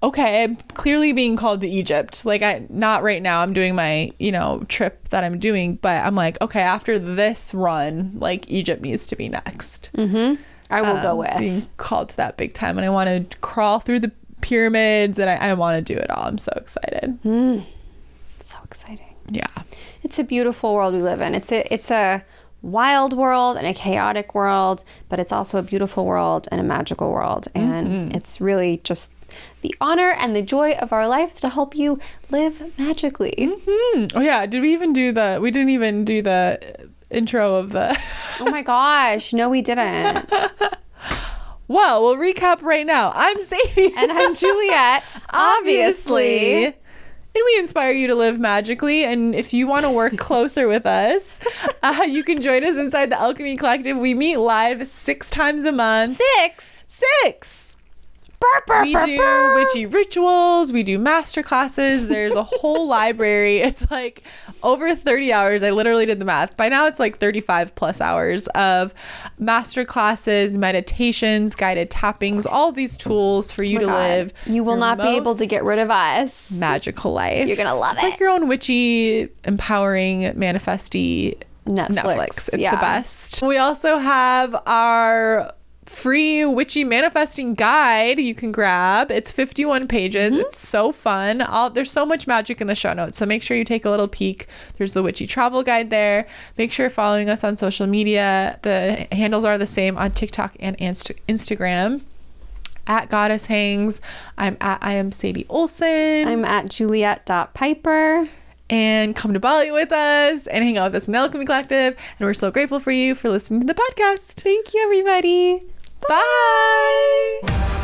[SPEAKER 2] okay, I'm clearly being called to Egypt. Like, not right now, I'm doing my, you know, trip that I'm doing, but I'm like, okay, after this run, like Egypt needs to be next.
[SPEAKER 1] I will go with
[SPEAKER 2] being called to that big time, and I want to crawl through the pyramids, and I want to do it all. I'm so excited.
[SPEAKER 1] So exciting.
[SPEAKER 2] Yeah,
[SPEAKER 1] it's a beautiful world we live in. It's a wild world and a chaotic world, but it's also a beautiful world and a magical world, and it's really just the honor and the joy of our lives to help you live magically.
[SPEAKER 2] Oh yeah, we didn't even do the intro of the
[SPEAKER 1] Oh my gosh, no we didn't.
[SPEAKER 2] Well, we'll recap right now. I'm Sadie.
[SPEAKER 1] And I'm Juliet, obviously.
[SPEAKER 2] And we inspire you to live magically. And if you want to work closer with us, you can join us inside the Alchemy Collective. We meet live 6 times a month. 6! We do witchy rituals. We do master classes. There's a whole library. It's like over 30 hours. I literally did the math. By now it's like 35 plus hours of master classes, meditations, guided tappings, all of these tools for you to live.
[SPEAKER 1] You will not be able to get rid of us.
[SPEAKER 2] Magical life.
[SPEAKER 1] You're going to love it.
[SPEAKER 2] It's like your own witchy, empowering, manifesty Netflix. It's the best. We also have our free witchy manifesting guide you can grab. It's 51 pages. It's so fun. There's so much magic in the show notes, so make sure you take a little peek. There's the witchy travel guide there. Make sure you're following us on social media. The handles are the same on TikTok and Instagram. At Goddess Hangs. I am Sadie Olson.
[SPEAKER 1] I'm at Juliet.Piper.
[SPEAKER 2] And come to Bali with us and hang out with us in the Alchemy Collective. And we're so grateful for you for listening to the podcast.
[SPEAKER 1] Thank you, everybody.
[SPEAKER 2] Bye.